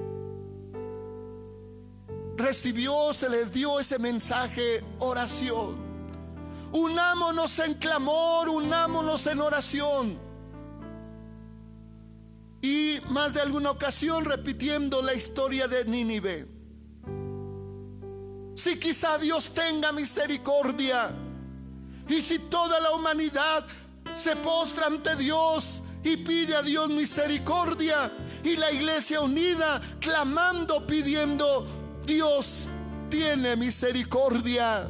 Speaker 2: recibió, se le dio ese mensaje: oración. Unámonos en clamor, unámonos en oración. Y más de alguna ocasión repitiendo la historia de Nínive. Si quizá Dios tenga misericordia, y si toda la humanidad se postra ante Dios y pide a Dios misericordia, y la iglesia unida clamando, pidiendo: Dios tiene misericordia.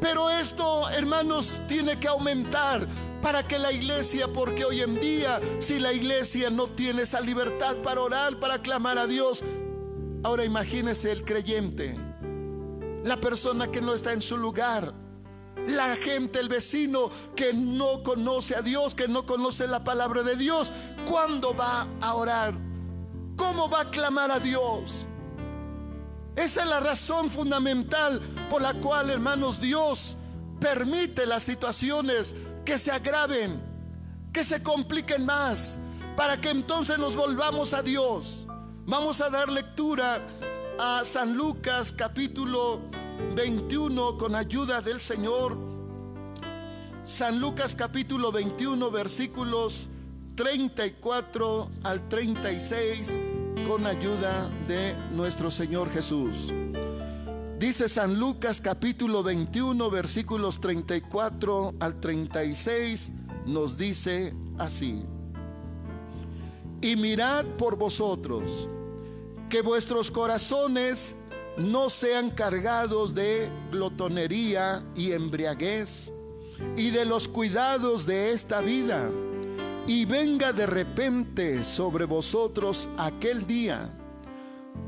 Speaker 2: Pero esto, hermanos, tiene que aumentar para que la iglesia, porque hoy en día, si la iglesia no tiene esa libertad para orar, para clamar a Dios, ahora imagínese el creyente, la persona que no está en su lugar, la gente, el vecino que no conoce a Dios, que no conoce la palabra de Dios. ¿Cuándo va a orar? ¿Cómo va a clamar a Dios? Esa es la razón fundamental por la cual, hermanos, Dios permite las situaciones que se agraven, que se compliquen más, para que entonces nos volvamos a Dios. Vamos a dar lectura a San Lucas capítulo 21 con ayuda del Señor. San Lucas capítulo 21 versículos 34 al 36 con ayuda de nuestro Señor Jesús. Dice San Lucas capítulo 21 versículos 34 al 36, nos dice así: y mirad por vosotros que vuestros corazones no sean cargados de glotonería y embriaguez y de los cuidados de esta vida, y venga de repente sobre vosotros aquel día,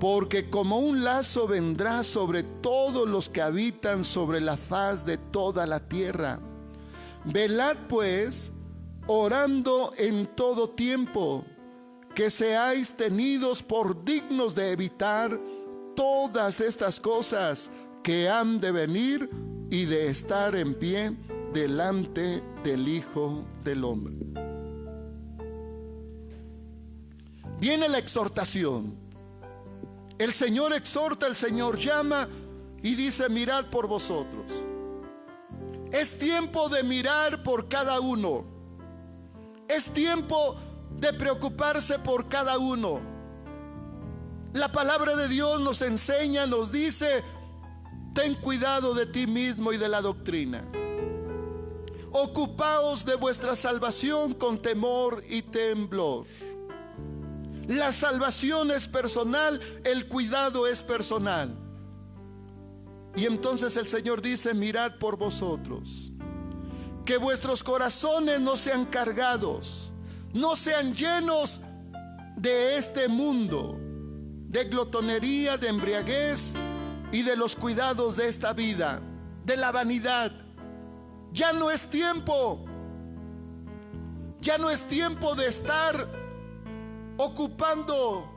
Speaker 2: porque como un lazo vendrá sobre todos los que habitan sobre la faz de toda la tierra. Velad pues, orando en todo tiempo, que seáis tenidos por dignos de evitar todas estas cosas que han de venir y de estar en pie delante del Hijo del Hombre. Viene la exhortación. El Señor exhorta, el Señor llama y dice: mirad por vosotros. Es tiempo de mirar por cada uno. Es tiempo de preocuparse por cada uno. La palabra de Dios nos enseña, nos dice: ten cuidado de ti mismo y de la doctrina. Ocupaos de vuestra salvación con temor y temblor. La salvación es personal, el cuidado es personal. Y entonces el Señor dice: mirad por vosotros, que vuestros corazones no sean cargados, no sean llenos de este mundo, de glotonería, de embriaguez y de los cuidados de esta vida, de la vanidad. Ya no es tiempo de estar ocupando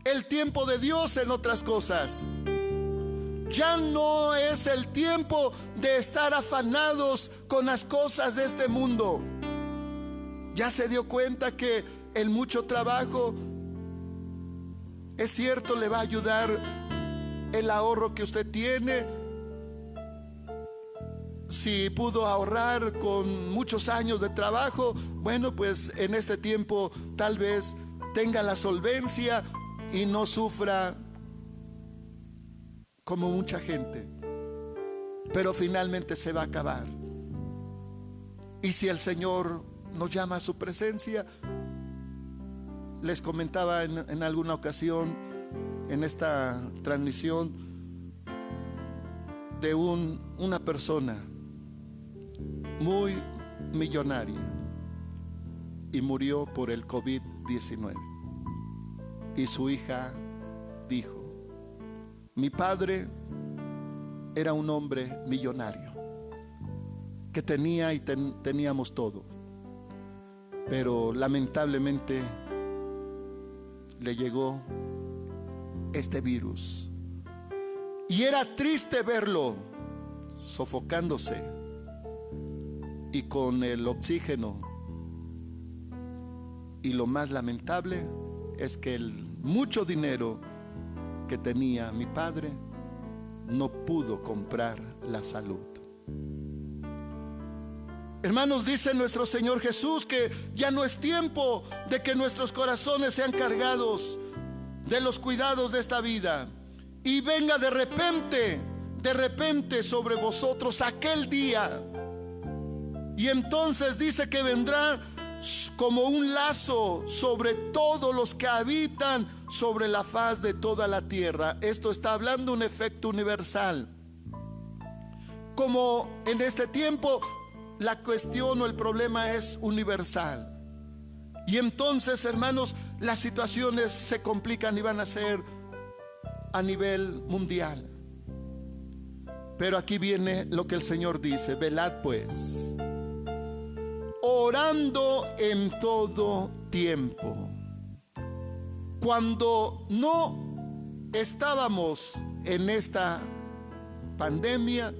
Speaker 2: el tiempo de Dios en otras cosas. Ya no es el tiempo de estar afanados con las cosas de este mundo. Ya se dio cuenta que el mucho trabajo, es cierto, le va a ayudar el ahorro que usted tiene. Si pudo ahorrar con muchos años de trabajo, bueno, pues en este tiempo tal vez tenga la solvencia y no sufra como mucha gente. Pero finalmente se va a acabar. Y si el Señor nos llama a su presencia, les comentaba en alguna ocasión en esta transmisión de una persona muy millonaria y murió por el COVID-19. Y su hija dijo: mi padre era un hombre millonario, que tenía y teníamos todo, pero lamentablemente le llegó este virus. Y era triste verlo sofocándose y con el oxígeno. Y lo más lamentable es que el mucho dinero que tenía mi padre no pudo comprar la salud. Hermanos, dice nuestro Señor Jesús que ya no es tiempo de que nuestros corazones sean cargados de los cuidados de esta vida y venga de repente sobre vosotros aquel día. Y entonces dice que vendrá como un lazo sobre todos los que habitan sobre la faz de toda la tierra. Esto está hablando de un efecto universal. Como en este tiempo la cuestión o el problema es universal. Y entonces, hermanos, las situaciones se complican y van a ser a nivel mundial. Pero aquí viene lo que el Señor dice: velad pues, orando en todo tiempo. Cuando no estábamos en esta pandemia,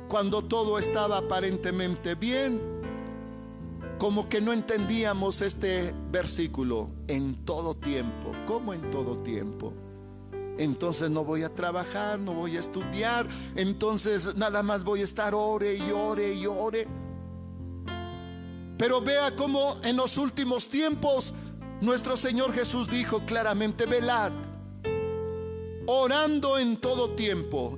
Speaker 2: cuando todo estaba aparentemente bien, como que no entendíamos este versículo: en todo tiempo. ¿Cómo en todo tiempo? Entonces no voy a trabajar, no voy a estudiar, entonces nada más voy a estar ore y ore y ore. Pero vea cómo en los últimos tiempos nuestro Señor Jesús dijo claramente: velad, orando en todo tiempo,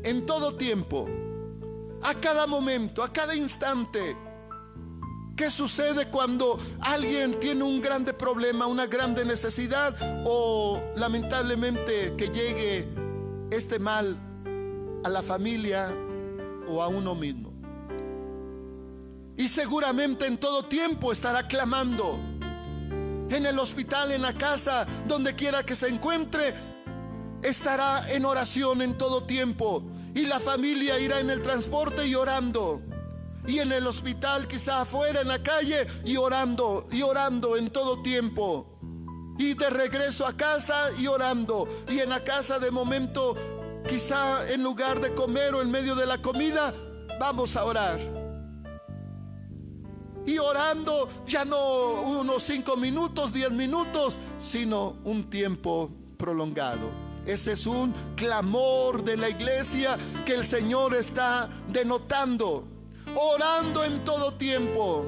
Speaker 2: a cada momento, a cada instante. ¿Qué sucede cuando alguien tiene un grande problema, una grande necesidad, o lamentablemente que llegue este mal a la familia o a uno mismo? Y seguramente en todo tiempo estará clamando, en el hospital, en la casa, donde quiera que se encuentre, estará en oración en todo tiempo. Y la familia irá en el transporte y orando, y en el hospital, quizá afuera en la calle, y orando en todo tiempo. Y de regreso a casa y orando, y en la casa de momento, quizá en lugar de comer o en medio de la comida, vamos a orar. Y orando ya no unos 5 minutos, 10 minutos, sino un tiempo prolongado. Ese es un clamor de la iglesia que el Señor está denotando. Orando en todo tiempo.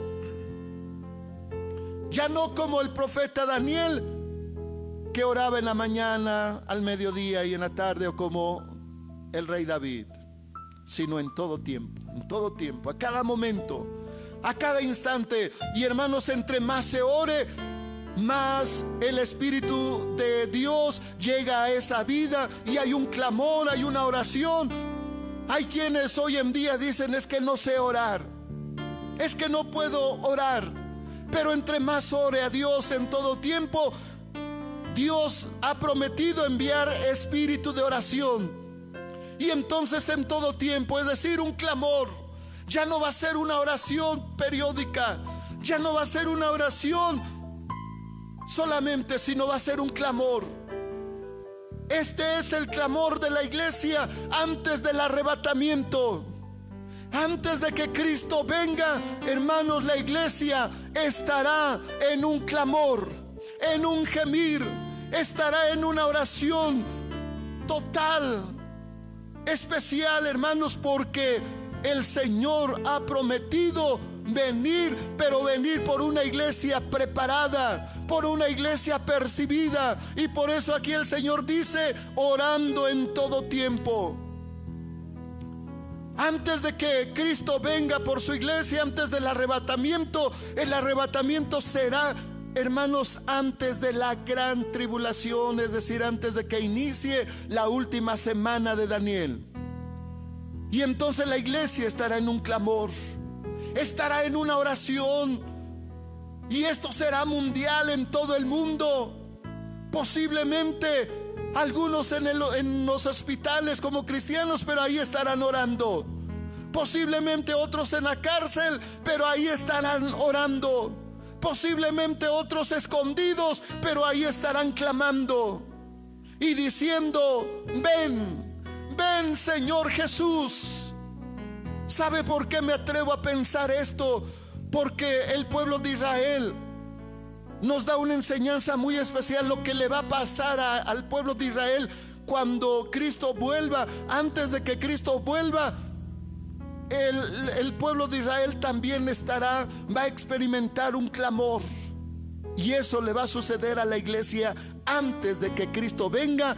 Speaker 2: Ya no como el profeta Daniel, que oraba en la mañana, al mediodía y en la tarde, o como el rey David, sino en todo tiempo, a cada momento, a cada instante. Y hermanos, entre más se ore, más el Espíritu de Dios llega a esa vida, y hay un clamor, hay una oración. Hay quienes hoy en día dicen: es que no sé orar, es que no puedo orar. Pero entre más ore a Dios en todo tiempo, Dios ha prometido enviar espíritu de oración. Y entonces en todo tiempo, es decir, un clamor, ya no va a ser una oración periódica, ya no va a ser una oración solamente, sino va a ser un clamor. Este es el clamor de la iglesia antes del arrebatamiento. Antes de que Cristo venga, hermanos, la iglesia estará en un clamor, en un gemir, estará en una oración total, especial, hermanos, porque el Señor ha prometido venir, pero venir por una iglesia preparada, por una iglesia percibida. Y por eso aquí el Señor dice: orando en todo tiempo. Antes de que Cristo venga por su iglesia, antes del arrebatamiento, el arrebatamiento será, hermanos, antes de la gran tribulación, es decir, antes de que inicie la última semana de Daniel. Y entonces la iglesia estará en un clamor, estará en una oración, y esto será mundial en todo el mundo. Posiblemente algunos en los hospitales como cristianos, pero ahí estarán orando. Posiblemente otros en la cárcel, pero ahí estarán orando. Posiblemente otros escondidos, pero ahí estarán clamando y diciendo: ven, ven Señor Jesús. ¿Sabe por qué me atrevo a pensar esto? Porque el pueblo de Israel nos da una enseñanza muy especial, lo que le va a pasar al pueblo de Israel cuando Cristo vuelva. Antes de que Cristo vuelva, el pueblo de Israel también va a experimentar un clamor. Y eso le va a suceder a la iglesia antes de que Cristo venga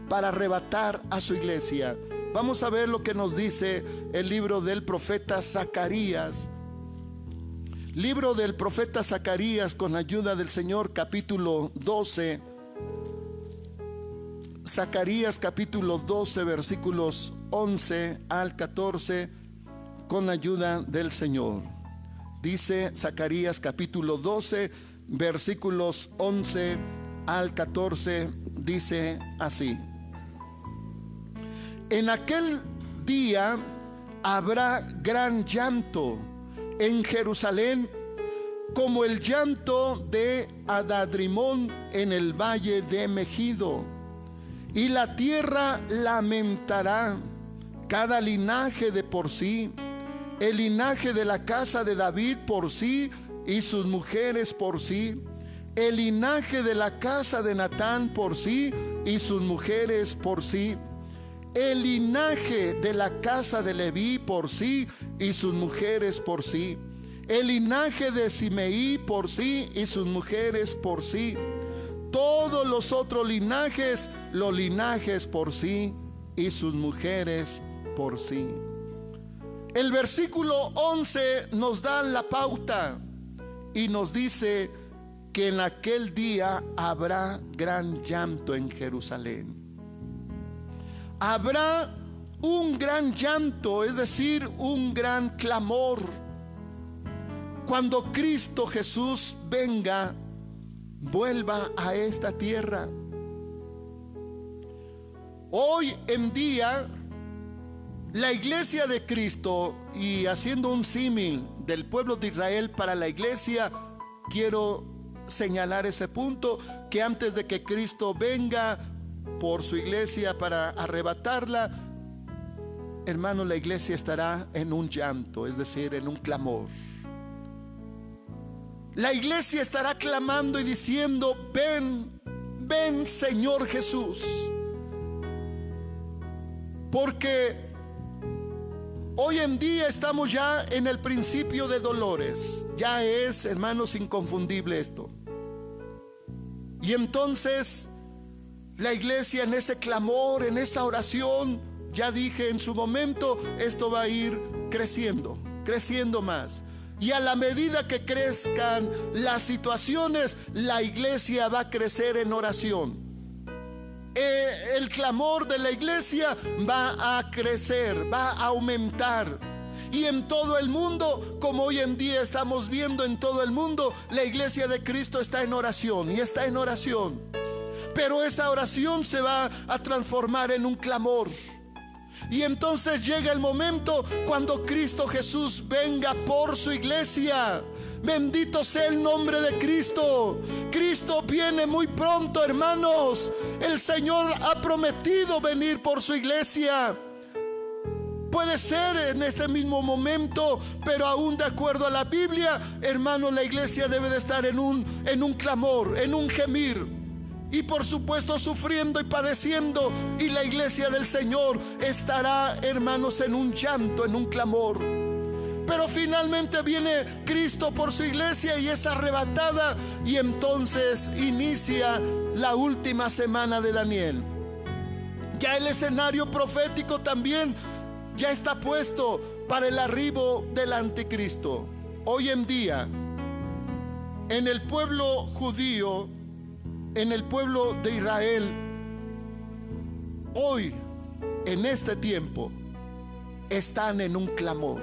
Speaker 2: para arrebatar a su iglesia. Vamos a ver lo que nos dice el libro del profeta Zacarías. Libro del profeta Zacarías, con ayuda del Señor, capítulo 12. Zacarías capítulo 12, versículos 11 al 14, con ayuda del Señor. Dice Zacarías capítulo 12, versículos 11 al 14, dice así: en aquel día habrá gran llanto en Jerusalén, como el llanto de Adadrimón en el valle de Megido, y la tierra lamentará, cada linaje de por sí, el linaje de la casa de David por sí y sus mujeres por sí, el linaje de la casa de Natán por sí y sus mujeres por sí, el linaje de la casa de Leví por sí y sus mujeres por sí, el linaje de Simeí por sí y sus mujeres por sí, todos los otros linajes, los linajes por sí y sus mujeres por sí. El versículo 11 nos da la pauta y nos dice que en aquel día habrá gran llanto en Jerusalén. Habrá un gran llanto, es decir, un gran clamor, cuando Cristo Jesús venga, vuelva a esta tierra. Hoy en día, la iglesia de Cristo, y haciendo un símil del pueblo de Israel para la iglesia, quiero señalar ese punto, que antes de que Cristo venga por su iglesia para arrebatarla, hermano, la iglesia estará en un llanto, es decir, en un clamor. La iglesia estará clamando y diciendo: ven, ven Señor Jesús. Porque hoy en día estamos ya en el principio de dolores. Ya es, hermanos, inconfundible esto. Y entonces la iglesia en ese clamor, en esa oración, ya dije en su momento, esto va a ir creciendo, creciendo más. Y a la medida que crezcan las situaciones, la iglesia va a crecer en oración. El clamor de la iglesia va a crecer, va a aumentar. Y en todo el mundo, como hoy en día estamos viendo en todo el mundo, la iglesia de Cristo está en oración y está en oración. Pero esa oración se va a transformar en un clamor. Y entonces llega el momento cuando Cristo Jesús venga por su iglesia. Bendito sea el nombre de Cristo. Cristo viene muy pronto, hermanos. El Señor ha prometido venir por su iglesia. Puede ser en este mismo momento, pero aún de acuerdo a la Biblia, hermanos, la iglesia debe de estar en un clamor, en un gemir, y por supuesto sufriendo y padeciendo. Y la iglesia del Señor estará, hermanos, en un llanto, en un clamor. Pero finalmente viene Cristo por su iglesia y es arrebatada, y entonces inicia la última semana de Daniel. Ya el escenario profético también ya está puesto para el arribo del anticristo. Hoy en día, en el pueblo judío, en el pueblo de Israel, hoy, en este tiempo, están en un clamor.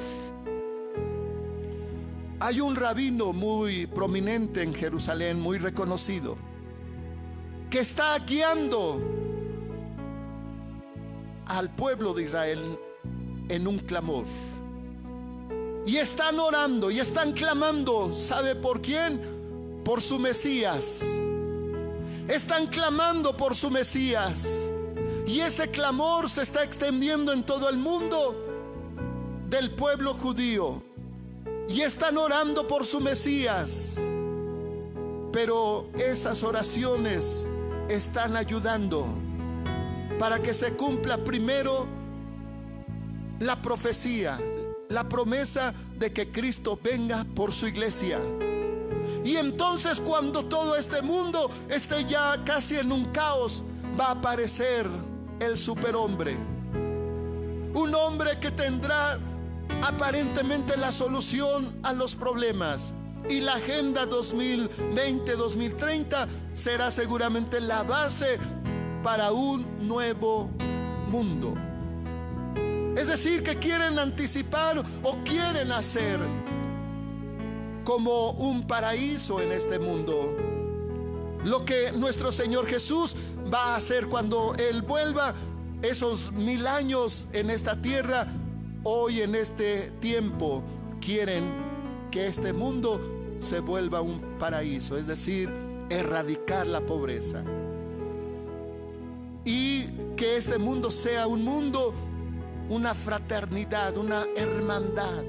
Speaker 2: Hay un rabino muy prominente en Jerusalén, muy reconocido, que está guiando al pueblo de Israel en un clamor. Y están orando y están clamando. ¿Sabe por quién? Por su Mesías. Están clamando por su Mesías. Y ese clamor se está extendiendo en todo el mundo del pueblo judío. Y están orando por su Mesías. Pero esas oraciones están ayudando para que se cumpla primero la profecía, la promesa de que Cristo venga por su iglesia. Y entonces, cuando todo este mundo esté ya casi en un caos, va a aparecer el superhombre, un hombre que tendrá aparentemente la solución a los problemas. Y la agenda 2020-2030 será seguramente la base para un nuevo mundo. Es decir, que quieren anticipar o quieren hacer como un paraíso en este mundo lo que nuestro Señor Jesús va a hacer cuando Él vuelva. Esos 1000 años en esta tierra, hoy en este tiempo, quieren que este mundo se vuelva un paraíso, es decir, erradicar la pobreza, y que este mundo sea un mundo, una fraternidad, una hermandad.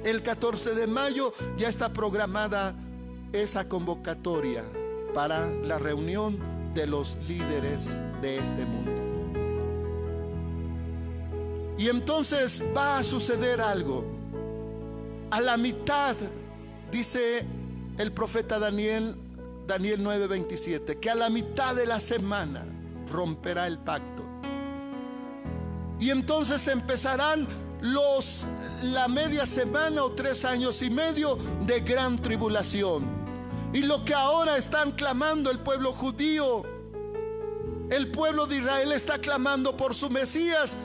Speaker 2: El 14 de mayo ya está programada esa convocatoria para la reunión de los líderes de este mundo. Y entonces va a suceder algo. A la mitad, dice el profeta Daniel 9:27, que a la mitad de la semana romperá el pacto. Y entonces empezarán la media semana o 3 años y medio de gran tribulación. Y lo que ahora están clamando el pueblo judío, el pueblo de Israel está clamando por su Mesías.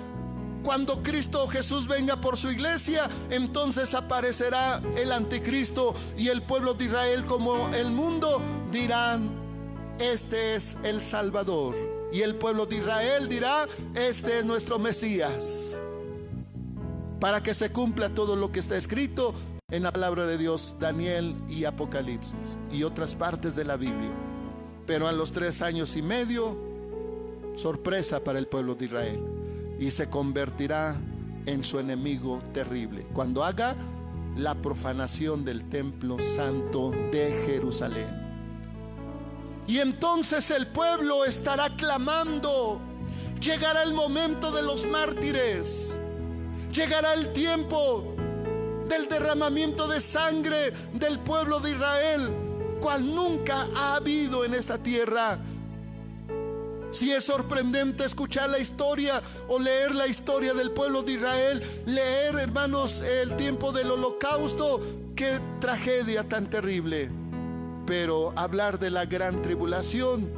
Speaker 2: Cuando Cristo Jesús venga por su iglesia, entonces aparecerá el anticristo, y el pueblo de Israel, como el mundo, dirán: este es el Salvador. Y el pueblo de Israel dirá: este es nuestro Mesías. Para que se cumpla todo lo que está escrito en la palabra de Dios, Daniel y Apocalipsis y otras partes de la Biblia. Pero a los 3 años y medio, sorpresa para el pueblo de Israel, y se convertirá en su enemigo terrible cuando haga la profanación del templo santo de Jerusalén. Y entonces el pueblo estará clamando. Llegará el momento de los mártires. Llegará el tiempo del derramamiento de sangre del pueblo de Israel, cual nunca ha habido en esta tierra. Si es sorprendente escuchar la historia o leer la historia del pueblo de Israel, leer, hermanos, el tiempo del holocausto, qué tragedia tan terrible. Pero hablar de la gran tribulación,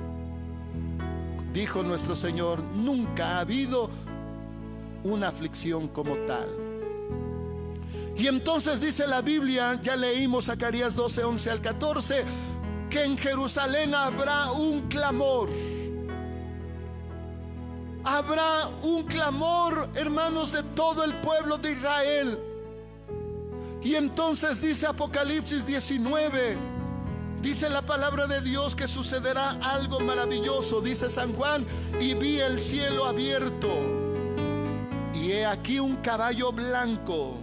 Speaker 2: dijo nuestro Señor, nunca ha habido una aflicción como tal. Y entonces dice la Biblia, ya leímos Zacarías 12, 11 al 14, que en Jerusalén habrá un clamor. Habrá un clamor, hermanos, de todo el pueblo de Israel. Y entonces dice Apocalipsis 19, dice la palabra de Dios que sucederá algo maravilloso. Dice San Juan: y vi el cielo abierto, y he aquí un caballo blanco,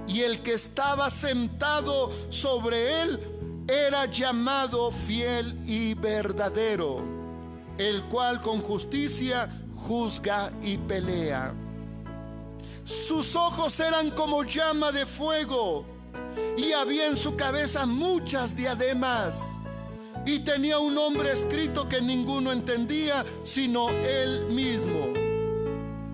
Speaker 2: y el que estaba sentado sobre él era llamado Fiel y Verdadero, el cual con justicia juzga y pelea. Sus ojos eran como llama de fuego, y había en su cabeza muchas diademas, y tenía un nombre escrito que ninguno entendía sino él mismo.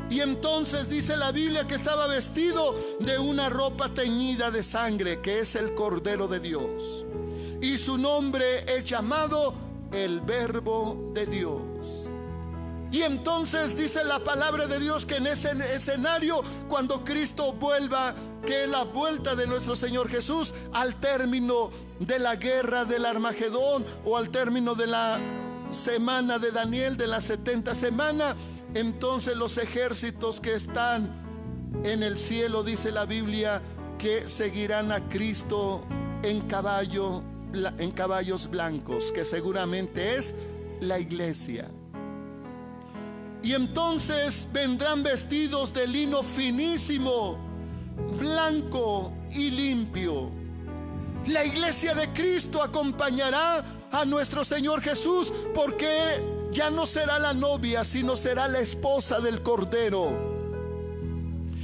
Speaker 2: Y entonces dice la Biblia que estaba vestido de una ropa teñida de sangre, que es el Cordero de Dios, y su nombre es llamado el Verbo de Dios. Y entonces dice la palabra de Dios que en ese escenario, cuando Cristo vuelva, que es la vuelta de nuestro Señor Jesús, al término de la guerra del Armagedón, o al término de la semana de Daniel, de la 70 semana, entonces los ejércitos que están en el cielo, dice la Biblia, que seguirán a Cristo en caballos blancos, que seguramente es la iglesia. Y entonces vendrán vestidos de lino finísimo, blanco y limpio. La iglesia de Cristo acompañará a nuestro Señor Jesús, porque ya no será la novia, sino será la esposa del Cordero.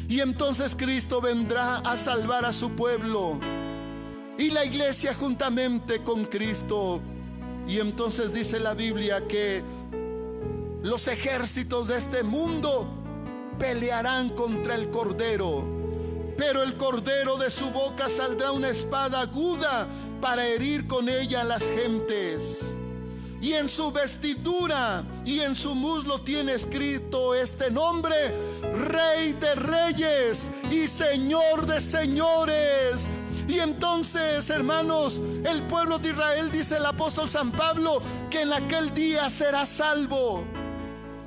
Speaker 2: Y entonces Cristo vendrá a salvar a su pueblo, y la iglesia juntamente con Cristo. Y entonces dice la Biblia que los ejércitos de este mundo pelearán contra el Cordero, pero el Cordero de su boca saldrá una espada aguda para herir con ella a las gentes. Y en su vestidura y en su muslo tiene escrito este nombre: Rey de Reyes y Señor de Señores. Y entonces, hermanos, el pueblo de Israel, dice el apóstol San Pablo, que en aquel día será salvo.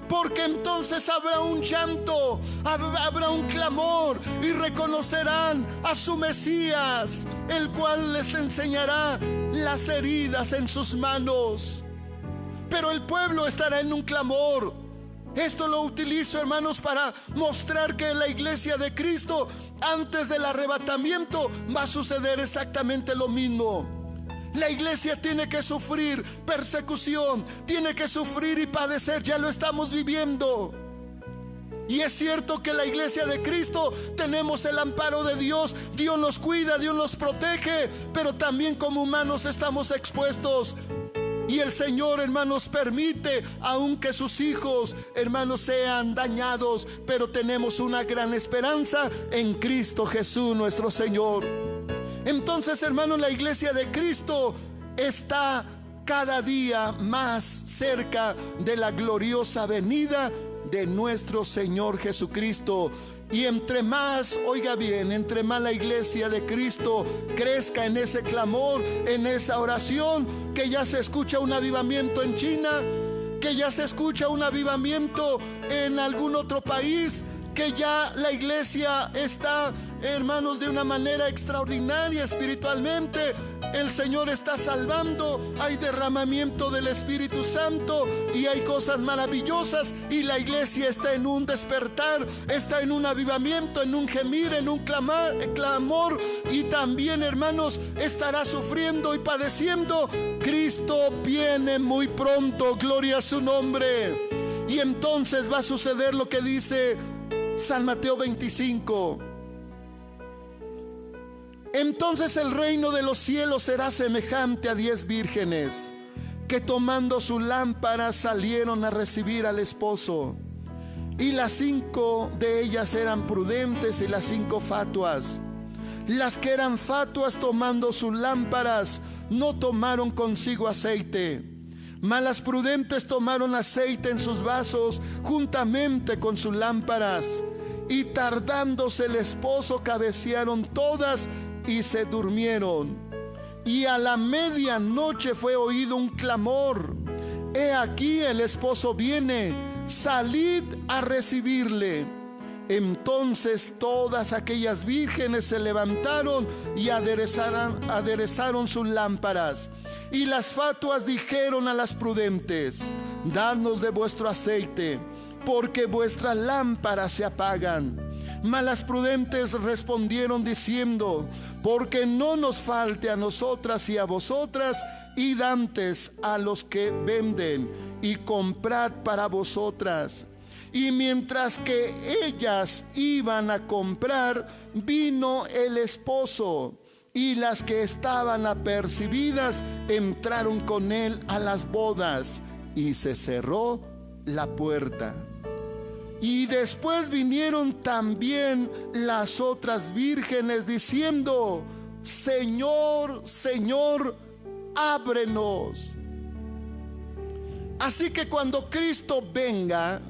Speaker 2: Porque entonces habrá un llanto, habrá un clamor, y reconocerán a su Mesías, el cual les enseñará las heridas en sus manos. Pero el pueblo estará en un clamor. Esto lo utilizo, hermanos, para mostrar que en la iglesia de Cristo, antes del arrebatamiento, va a suceder exactamente lo mismo. La iglesia tiene que sufrir persecución, tiene que sufrir y padecer. Ya lo estamos viviendo. Y es cierto que en la iglesia de Cristo tenemos el amparo de Dios. Dios nos cuida, Dios nos protege, pero también como humanos estamos expuestos. Y el Señor, hermanos, permite, aunque sus hijos, hermanos, sean dañados, pero tenemos una gran esperanza en Cristo Jesús nuestro Señor. Entonces, hermanos, la iglesia de Cristo está cada día más cerca de la gloriosa venida de nuestro Señor Jesucristo. Y entre más, oiga bien, entre más la iglesia de Cristo crezca en ese clamor, en esa oración, que ya se escucha un avivamiento en China, que ya se escucha un avivamiento en algún otro país, que ya la iglesia está, hermanos, de una manera extraordinaria espiritualmente. El Señor está salvando, hay derramamiento del Espíritu Santo y hay cosas maravillosas, y la iglesia está en un despertar, está en un avivamiento, en un gemir, en un clamor, y también, hermanos, estará sufriendo y padeciendo. Cristo viene muy pronto, gloria a su nombre. Y entonces va a suceder lo que dice San Mateo 25. Entonces el reino de los cielos será semejante a 10 vírgenes que, tomando su lámpara, salieron a recibir al esposo. Y las 5 de ellas eran prudentes y las 5 fatuas. Las que eran fatuas, tomando sus lámparas, no tomaron consigo aceite, mas las prudentes tomaron aceite en sus vasos juntamente con sus lámparas. Y tardándose el esposo, cabecearon todas y se durmieron. Y a la medianoche fue oído un clamor: He aquí el esposo viene, salid a recibirle. Entonces todas aquellas vírgenes se levantaron y aderezaron sus lámparas. Y las fatuas dijeron a las prudentes: dadnos de vuestro aceite, porque vuestras lámparas se apagan. Mas las prudentes respondieron diciendo: porque no nos falte a nosotras y a vosotras, id antes a los que venden y comprad para vosotras. Y mientras que ellas iban a comprar, vino el esposo, y las que estaban apercibidas entraron con él a las bodas, y se cerró la puerta. Y después vinieron también las otras vírgenes diciendo: Señor, Señor, ábrenos. Así que cuando Cristo venga,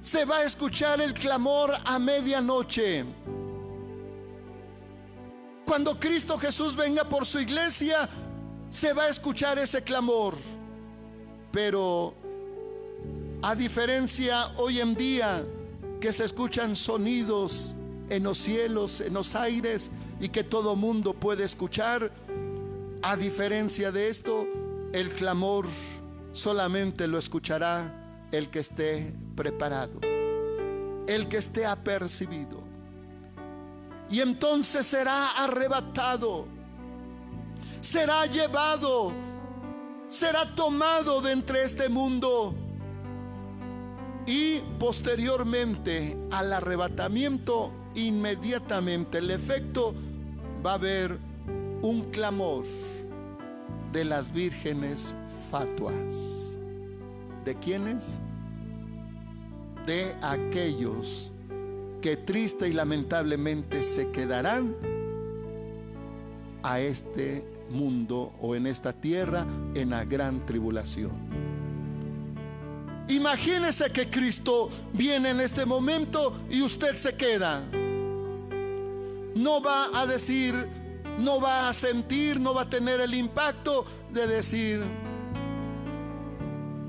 Speaker 2: se va a escuchar el clamor a medianoche. Cuando Cristo Jesús venga por su iglesia, se va a escuchar ese clamor. Pero a diferencia hoy en día, que se escuchan sonidos en los cielos, en los aires, y que todo mundo puede escuchar, a diferencia de esto, el clamor solamente lo escuchará el que esté preparado, el que esté apercibido. Y entonces será arrebatado, será llevado, será tomado de entre este mundo. Y posteriormente al arrebatamiento, inmediatamente el efecto, va a haber un clamor de las vírgenes fatuas. ¿De quiénes? De aquellos que triste y lamentablemente se quedarán a este mundo o en esta tierra en la gran tribulación. Imagínese que Cristo viene en este momento y usted se queda. No va a decir, no va a sentir, no va a tener el impacto de decir: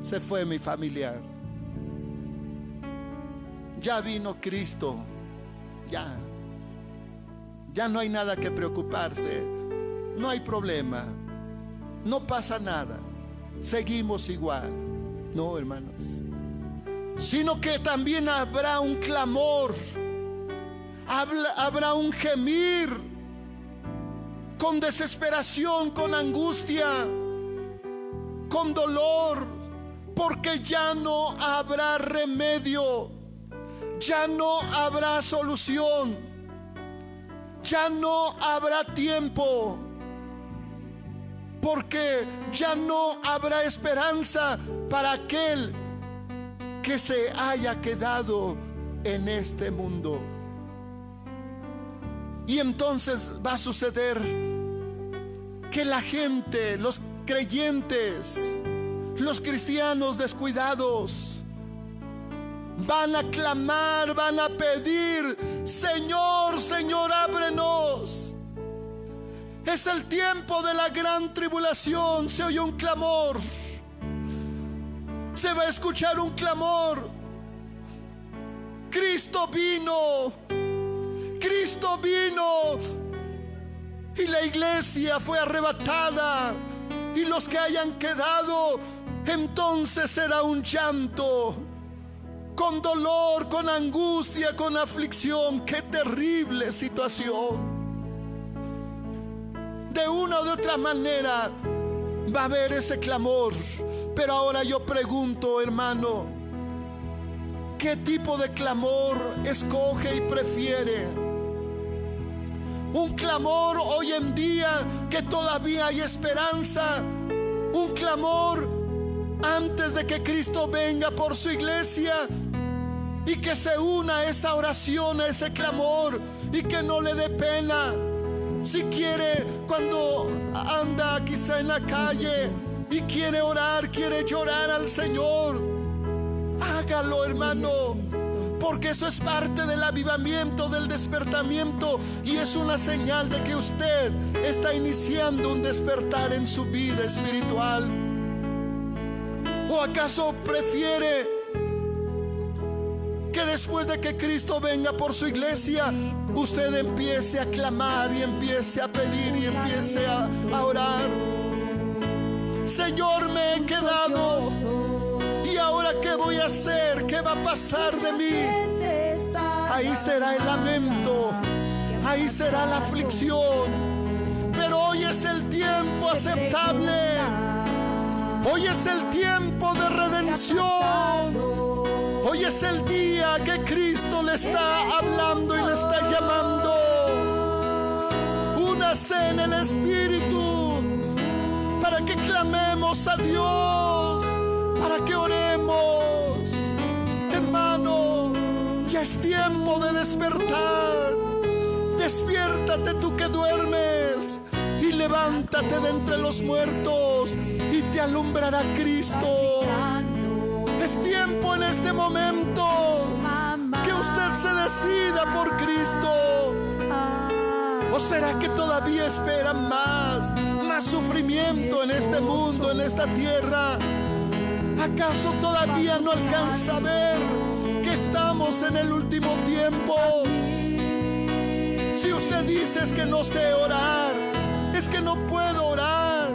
Speaker 2: se fue mi familiar, ya vino Cristo, ya no hay nada que preocuparse, no hay problema, no pasa nada, seguimos igual. No, hermanos, sino que también habrá un clamor, habrá un gemir con desesperación, con angustia, con dolor, porque ya no habrá remedio, ya no habrá solución, ya no habrá tiempo, porque ya no habrá esperanza para aquel que se haya quedado en este mundo. Y entonces va a suceder que la gente, los creyentes, los cristianos descuidados, van a clamar, van a pedir: Señor, Señor, ábrenos. Es el tiempo de la gran tribulación. Se oye un clamor, se va a escuchar un clamor. Cristo vino, Cristo vino, y la iglesia fue arrebatada, y los que hayan quedado, entonces será un llanto, con dolor, con angustia, con aflicción. Qué terrible situación. De una u otra manera va a haber ese clamor. Pero ahora yo pregunto, hermano, ¿qué tipo de clamor escoge y prefiere? Un clamor hoy en día que todavía hay esperanza, un clamor antes de que Cristo venga por su iglesia, y que se una a esa oración, a ese clamor, y que no le dé pena. Si quiere, cuando anda quizá en la calle y quiere orar, quiere llorar al Señor, hágalo, hermano, porque eso es parte del avivamiento, del despertamiento, y es una señal de que usted está iniciando un despertar en su vida espiritual. ¿O acaso prefiere que después de que Cristo venga por su iglesia, usted empiece a clamar y empiece a pedir y empiece a orar. Señor, me he quedado, ¿y ahora qué voy a hacer? ¿Qué va a pasar de mí? Ahí será el lamento, ahí será la aflicción. Pero hoy es el tiempo aceptable. Hoy es el tiempo de redención. Hoy es el día que Cristo le está hablando y le está llamando. Únase en el Espíritu para que clamemos a Dios, para que oremos. Hermano, ya es tiempo de despertar. Despiértate tú que duermes y levántate de entre los muertos y te alumbrará Cristo. Es tiempo en este momento que usted se decida por Cristo. ¿O será que todavía esperan más sufrimiento en este mundo, en esta tierra? ¿Acaso todavía no alcanza a ver que estamos en el último tiempo? Si usted dice es que no sé orar, es que no puedo orar,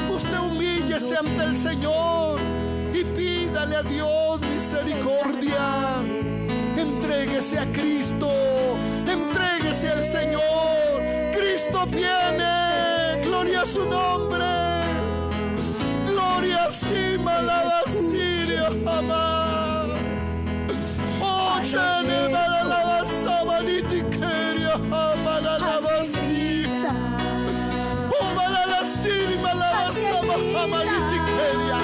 Speaker 2: usted humíllese ante el Señor y pídale a Dios misericordia. Entréguese a Cristo, entréguese al Señor. Cristo viene, gloria a su nombre. Gloria a Sima la Basiria Jamás. Oh, Chene la Sabaniti Keria Jamala la Basira. Oh, Malala Sirma la Sabaniti Keria.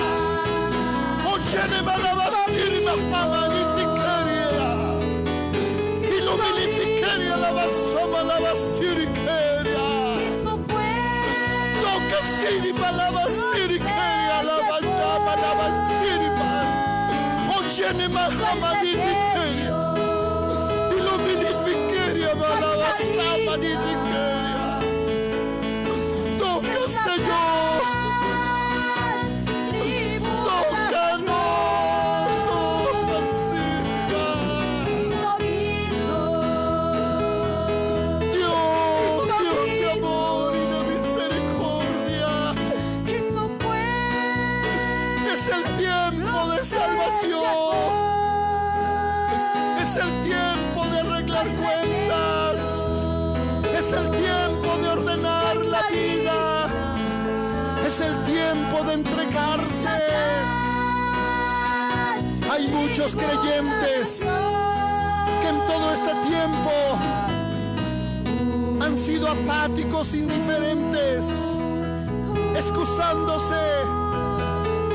Speaker 2: Oh, Chene la Basirma Jamaniti Keria. Iluminifiqueria la Basama la Basirikeria. Toca Sirma la Basirikeria la Bandama la Basirma. Oh, Chene Mahamaniti Keria. Iluminifiqueria la Basamaniti Keria. Toca, Señor. Tócanos, oh Basirma. Dios de amor y de misericordia. Es el tiempo de salvación. Es el tiempo de arreglar cuentas. Es el tiempo de ordenar la vida. Es el tiempo de entregarse. Hay muchos creyentes que en todo este tiempo han sido apáticos, indiferentes, excusándose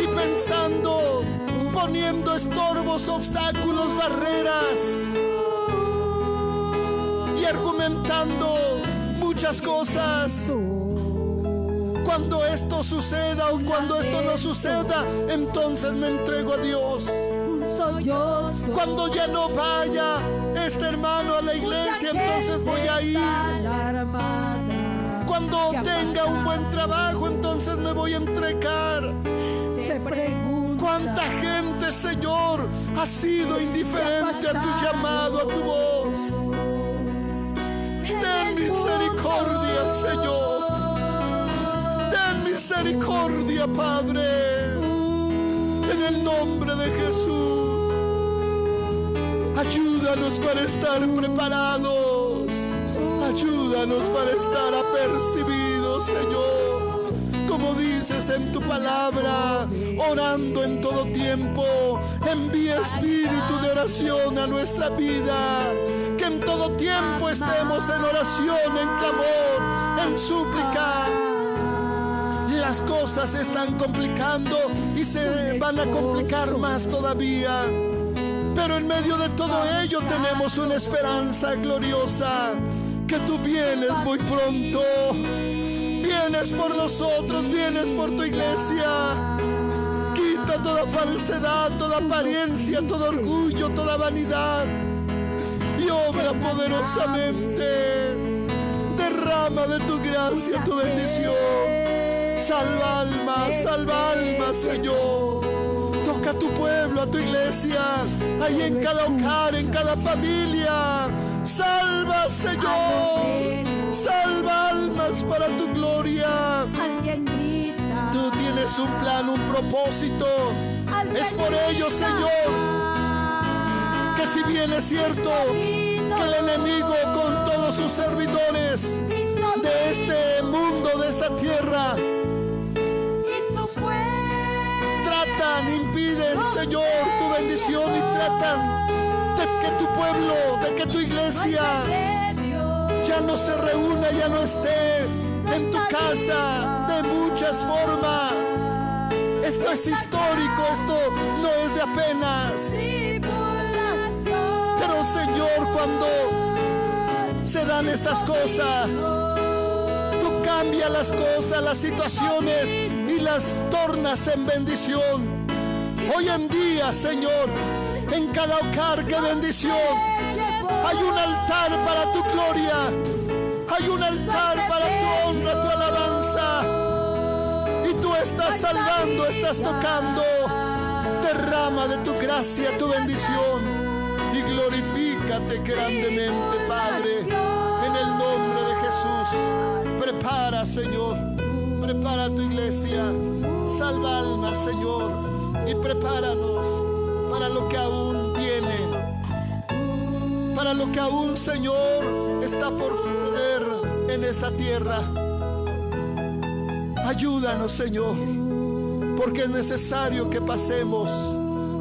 Speaker 2: y pensando, poniendo estorbos, obstáculos, barreras y argumentando muchas cosas. Cuando esto suceda o cuando esto no suceda, entonces me entrego a Dios. Cuando ya no vaya este hermano a la iglesia, entonces voy a ir. Cuando tenga un buen trabajo, entonces me voy a entregar. ¿Cuánta gente, Señor, ha sido indiferente a tu llamado, a tu voz? Ten misericordia, Señor. Ten misericordia, Padre. En el nombre de Jesús. Ayúdanos para estar preparados. Ayúdanos para estar apercibidos, Señor. Como dices en tu palabra, orando en todo tiempo. Envía espíritu de oración a nuestra vida. Que en todo tiempo estemos en oración, en clamor, en súplica. Las cosas se están complicando y se van a complicar más todavía. Pero en medio de todo ello tenemos una esperanza gloriosa. Que tú vienes muy pronto. Vienes por nosotros, vienes por tu iglesia. Quita toda falsedad, toda apariencia, todo orgullo, toda vanidad. Y obra poderosamente. Derrama de tu gracia, tu bendición. Salva almas, Señor. Toca a tu pueblo, a tu iglesia, ahí en cada hogar, en cada familia. Salva, Señor, salva almas para tu gloria.
Speaker 1: Alguien grita.
Speaker 2: Tú tienes un plan, un propósito. Es por ello, Señor, que si bien es cierto que el enemigo con todos sus servidores de este mundo, de esta tierra, tratan, impiden, Señor, tu bendición, y tratan de que tu pueblo, de que tu iglesia ya no se reúna, ya no esté en tu casa de muchas formas. Esto es histórico, esto no es de apenas. Pero, Señor, cuando se dan estas cosas, tú cambias las cosas, las situaciones, y las tornas en bendición. Hoy en día, Señor, en cada hogar, qué bendición. Hay un altar para tu gloria, hay un altar para tu honra, tu alabanza. Y tú estás salvando, estás tocando. Derrama de tu gracia, tu bendición, y glorifícate grandemente, Padre, en el nombre de Jesús. Prepara, Señor, prepara tu iglesia, salva almas, Señor, y prepáranos para lo que aún viene, para lo que aún, Señor, está por suceder en esta tierra. Ayúdanos, Señor, porque es necesario que pasemos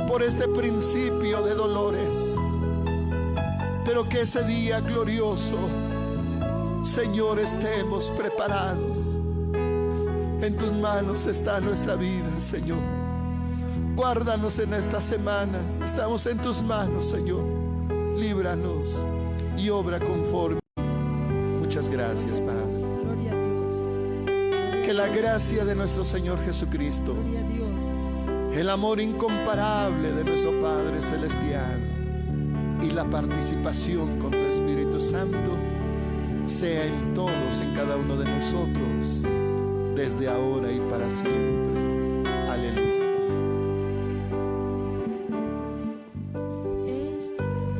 Speaker 2: por este principio de dolores, pero que ese día glorioso, Señor, estemos preparados. En tus manos está nuestra vida, Señor. Guárdanos en esta semana. Estamos en tus manos, Señor. Líbranos y obra conforme. Muchas gracias, Padre.
Speaker 1: Gloria a Dios.
Speaker 2: Que la gracia de nuestro Señor Jesucristo,
Speaker 1: Gloria a Dios.
Speaker 2: el amor incomparable de nuestro Padre Celestial y la participación con tu Espíritu Santo sea en todos, en cada uno de nosotros, desde ahora y para siempre. Aleluya.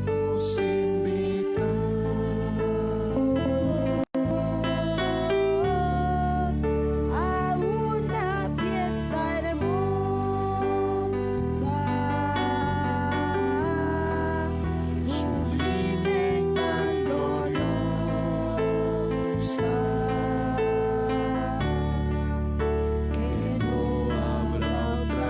Speaker 2: Nos invita
Speaker 1: a una fiesta hermosa, sublime y tan gloriosa, que no habrá otra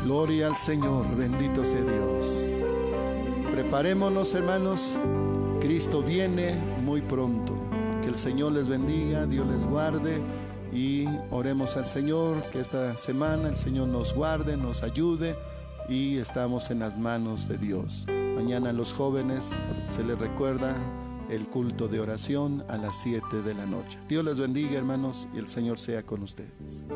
Speaker 2: Gloria al Señor, bendito sea Dios. Preparémonos, hermanos, Cristo viene muy pronto. Que el Señor les bendiga, Dios les guarde, y oremos al Señor que esta semana el Señor nos guarde, nos ayude, y estamos en las manos de Dios. Mañana a los jóvenes se les recuerda el culto de oración a las 7 de la noche. Dios les bendiga, hermanos, y el Señor sea con ustedes.